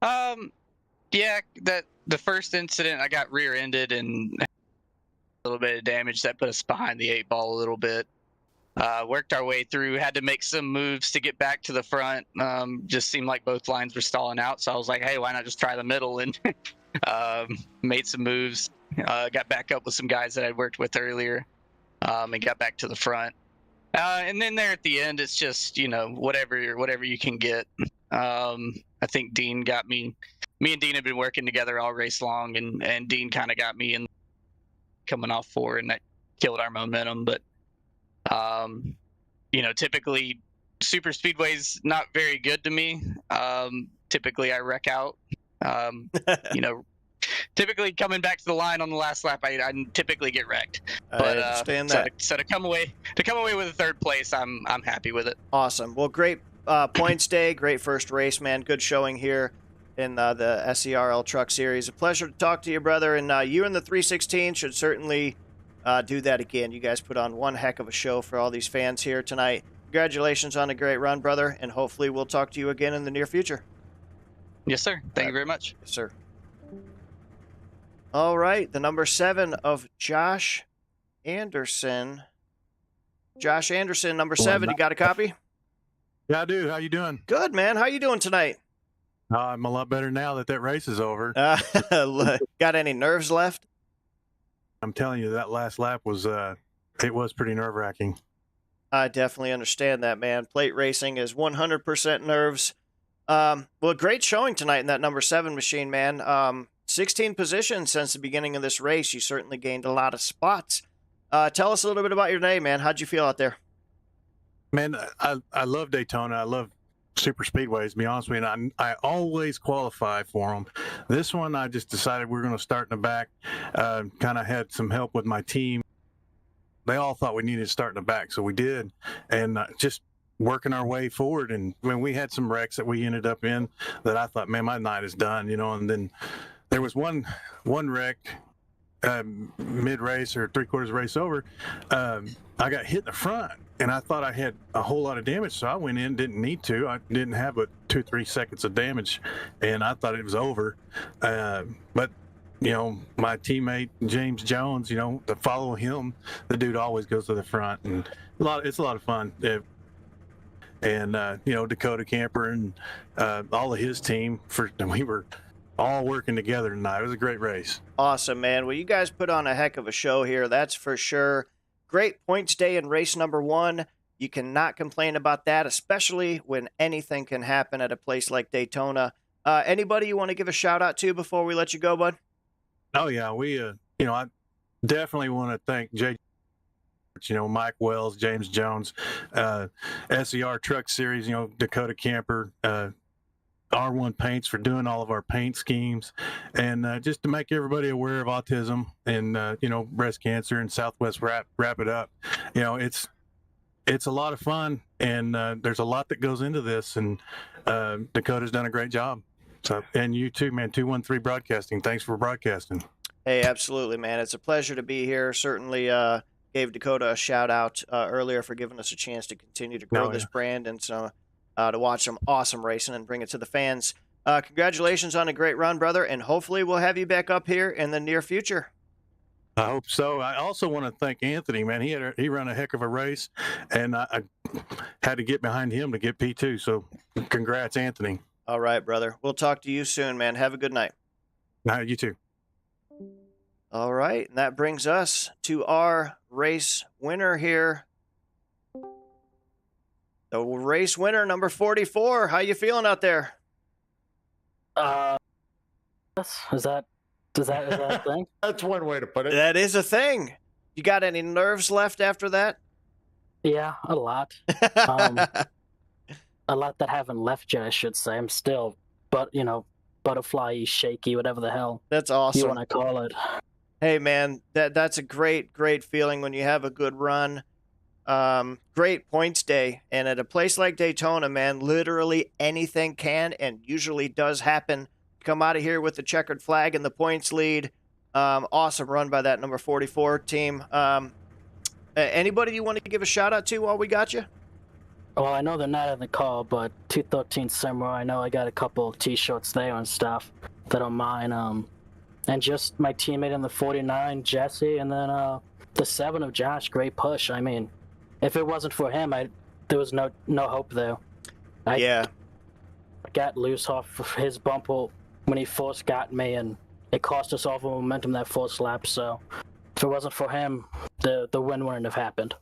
Yeah, that the first incident I got rear-ended and a little bit of damage that put us behind the 8-ball a little bit. Worked our way through, had to make some moves to get back to the front. Just seemed like both lines were stalling out, so I was like, hey, why not just try the middle? And made some moves, got back up with some guys that I'd worked with earlier, and got back to the front. And then there at the end, it's just, whatever you can get. I think Dean got me. Me and Dean have been working together all race long, and Dean kind of got me in coming off 4, and that killed our momentum. But typically super speedway's not very good to me. Typically I wreck out. Typically coming back to the line on the last lap, I typically get wrecked. But I understand that. So to come away with a 3rd place, I'm happy with it. Awesome. Well, great points day, great first race, man. Good showing here in the SERL Truck Series. A pleasure to talk to you, brother. And you and the 316 should certainly do that again. You guys put on one heck of a show for all these fans here tonight. Congratulations on a great run, brother, and hopefully we'll talk to you again in the near future. Yes, sir. Thank you very much. Yes, sir. All right, the number 7 of Josh Anderson. Josh Anderson, number 7. You got a copy? Yeah, I do. How you doing? Good, man. How you doing tonight? I'm a lot better now that race is over. Got any nerves left? I'm telling you, that last lap was it was pretty nerve-wracking. I definitely understand that, man. Plate racing is 100% nerves. Well, great showing tonight in that number 7 machine, man. 16 positions since the beginning of this race. You certainly gained a lot of spots. Tell us a little bit about your day, man. How'd you feel out there? Man, I love Daytona. I love super speedways, to be honest with you. And I always qualify for them. This one, I just decided we're going to start in the back. Kind of had some help with my team. They all thought we needed to start in the back, so we did. And just working our way forward. And when we had some wrecks that we ended up in that I thought, man, my night is done, and then there was one wreck mid-race or 3/4 race over. I got hit in the front, and I thought I had a whole lot of damage, so I went in, didn't need to. I didn't have but 2-3 seconds of damage, and I thought it was over. But my teammate James Jones, to follow him, the dude always goes to the front, and it's a lot of fun. And Dakota Camper and all of his team, we were all working together tonight. It was a great race. Awesome, man. Well, you guys put on a heck of a show here, that's for sure. Great points day in race number 1. You cannot complain about that, especially when anything can happen at a place like Daytona. Anybody you want to give a shout out to before we let you go, bud? Oh yeah, we I definitely want to thank Jay, Mike Wells, James Jones, SER Truck Series, Dakota Camper, R1 Paints for doing all of our paint schemes, and just to make everybody aware of autism and breast cancer and Southwest wrap it up. It's a lot of fun, and there's a lot that goes into this, and Dakota's done a great job. So, and you too, man. 213 Broadcasting. Thanks for broadcasting. Hey, absolutely, man. It's a pleasure to be here. Certainly gave Dakota a shout out earlier for giving us a chance to continue to grow this brand, and so to watch some awesome racing and bring it to the fans. Congratulations on a great run, brother, and hopefully we'll have you back up here in the near future. I hope so. I also want to thank Anthony, man. He ran a heck of a race, and I had to get behind him to get P2. So congrats, Anthony. All right, brother. We'll talk to you soon, man. Have a good night. You too. All right, and that brings us to our race winner here. The race winner, number 44. How you feeling out there? Is that a thing? That's one way to put it. That is a thing. You got any nerves left after that? Yeah, a lot. A lot that haven't left yet, I should say. I'm still, butterfly, shaky, whatever the hell That's awesome. you want to call it. Hey, man, that's a great feeling when you have a good run. Great points day. And at a place like Daytona, man, literally anything can and usually does happen. Come out of here with the checkered flag and the points lead. Awesome run by that number 44 team. Anybody you want to give a shout out to while we got you? Well, I know they're not on the call, but 213 Samurai, I know I got a couple of t-shirts there and stuff that are mine. And just my teammate in the 49, Jesse, and then the 7 of Josh, great push. I mean, if it wasn't for him, there was no hope there. I got loose off his bumper when he first got me, and it cost us all the momentum that first lap. So if it wasn't for him, the win wouldn't have happened.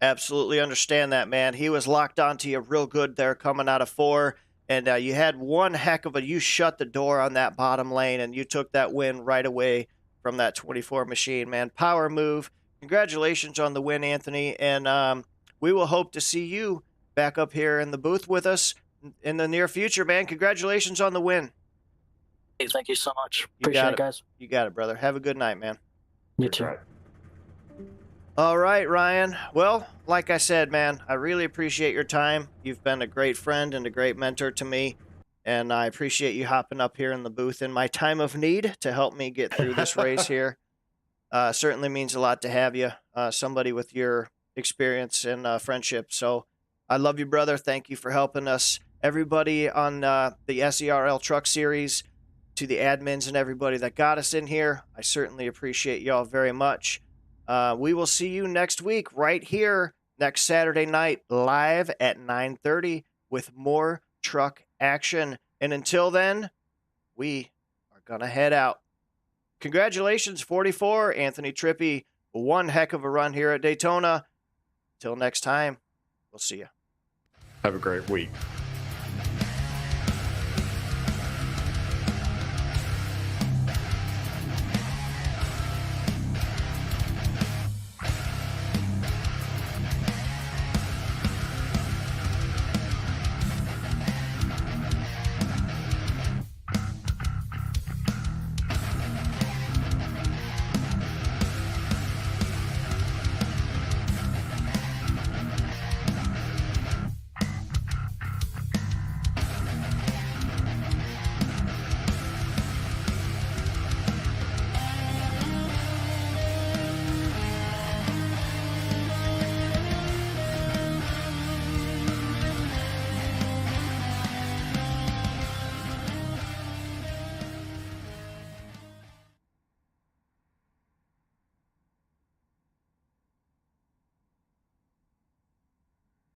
Absolutely understand that, man. He was locked onto you real good there coming out of 4. And you had one heck of you shut the door on that bottom lane, and you took that win right away from that 24 machine, man. Power move. Congratulations on the win, Anthony. And we will hope to see you back up here in the booth with us in the near future, man. Congratulations on the win. Hey, thank you so much. Appreciate it, guys. You got it, brother. Have a good night, man. You too. Right. All right, Ryan. Well, like I said, man, I really appreciate your time. You've been a great friend and a great mentor to me, and I appreciate you hopping up here in the booth in my time of need to help me get through this race here. Certainly means a lot to have you, somebody with your experience and friendship. So I love you, brother. Thank you for helping us. Everybody on the SERL Truck Series, to the admins and everybody that got us in here, I certainly appreciate y'all very much. We will see you next week right here next Saturday night live at 9:30 with more truck action. And until then, we are going to head out. Congratulations, 44, Anthony Trippi. One heck of a run here at Daytona. Till next time, we'll see you. Have a great week.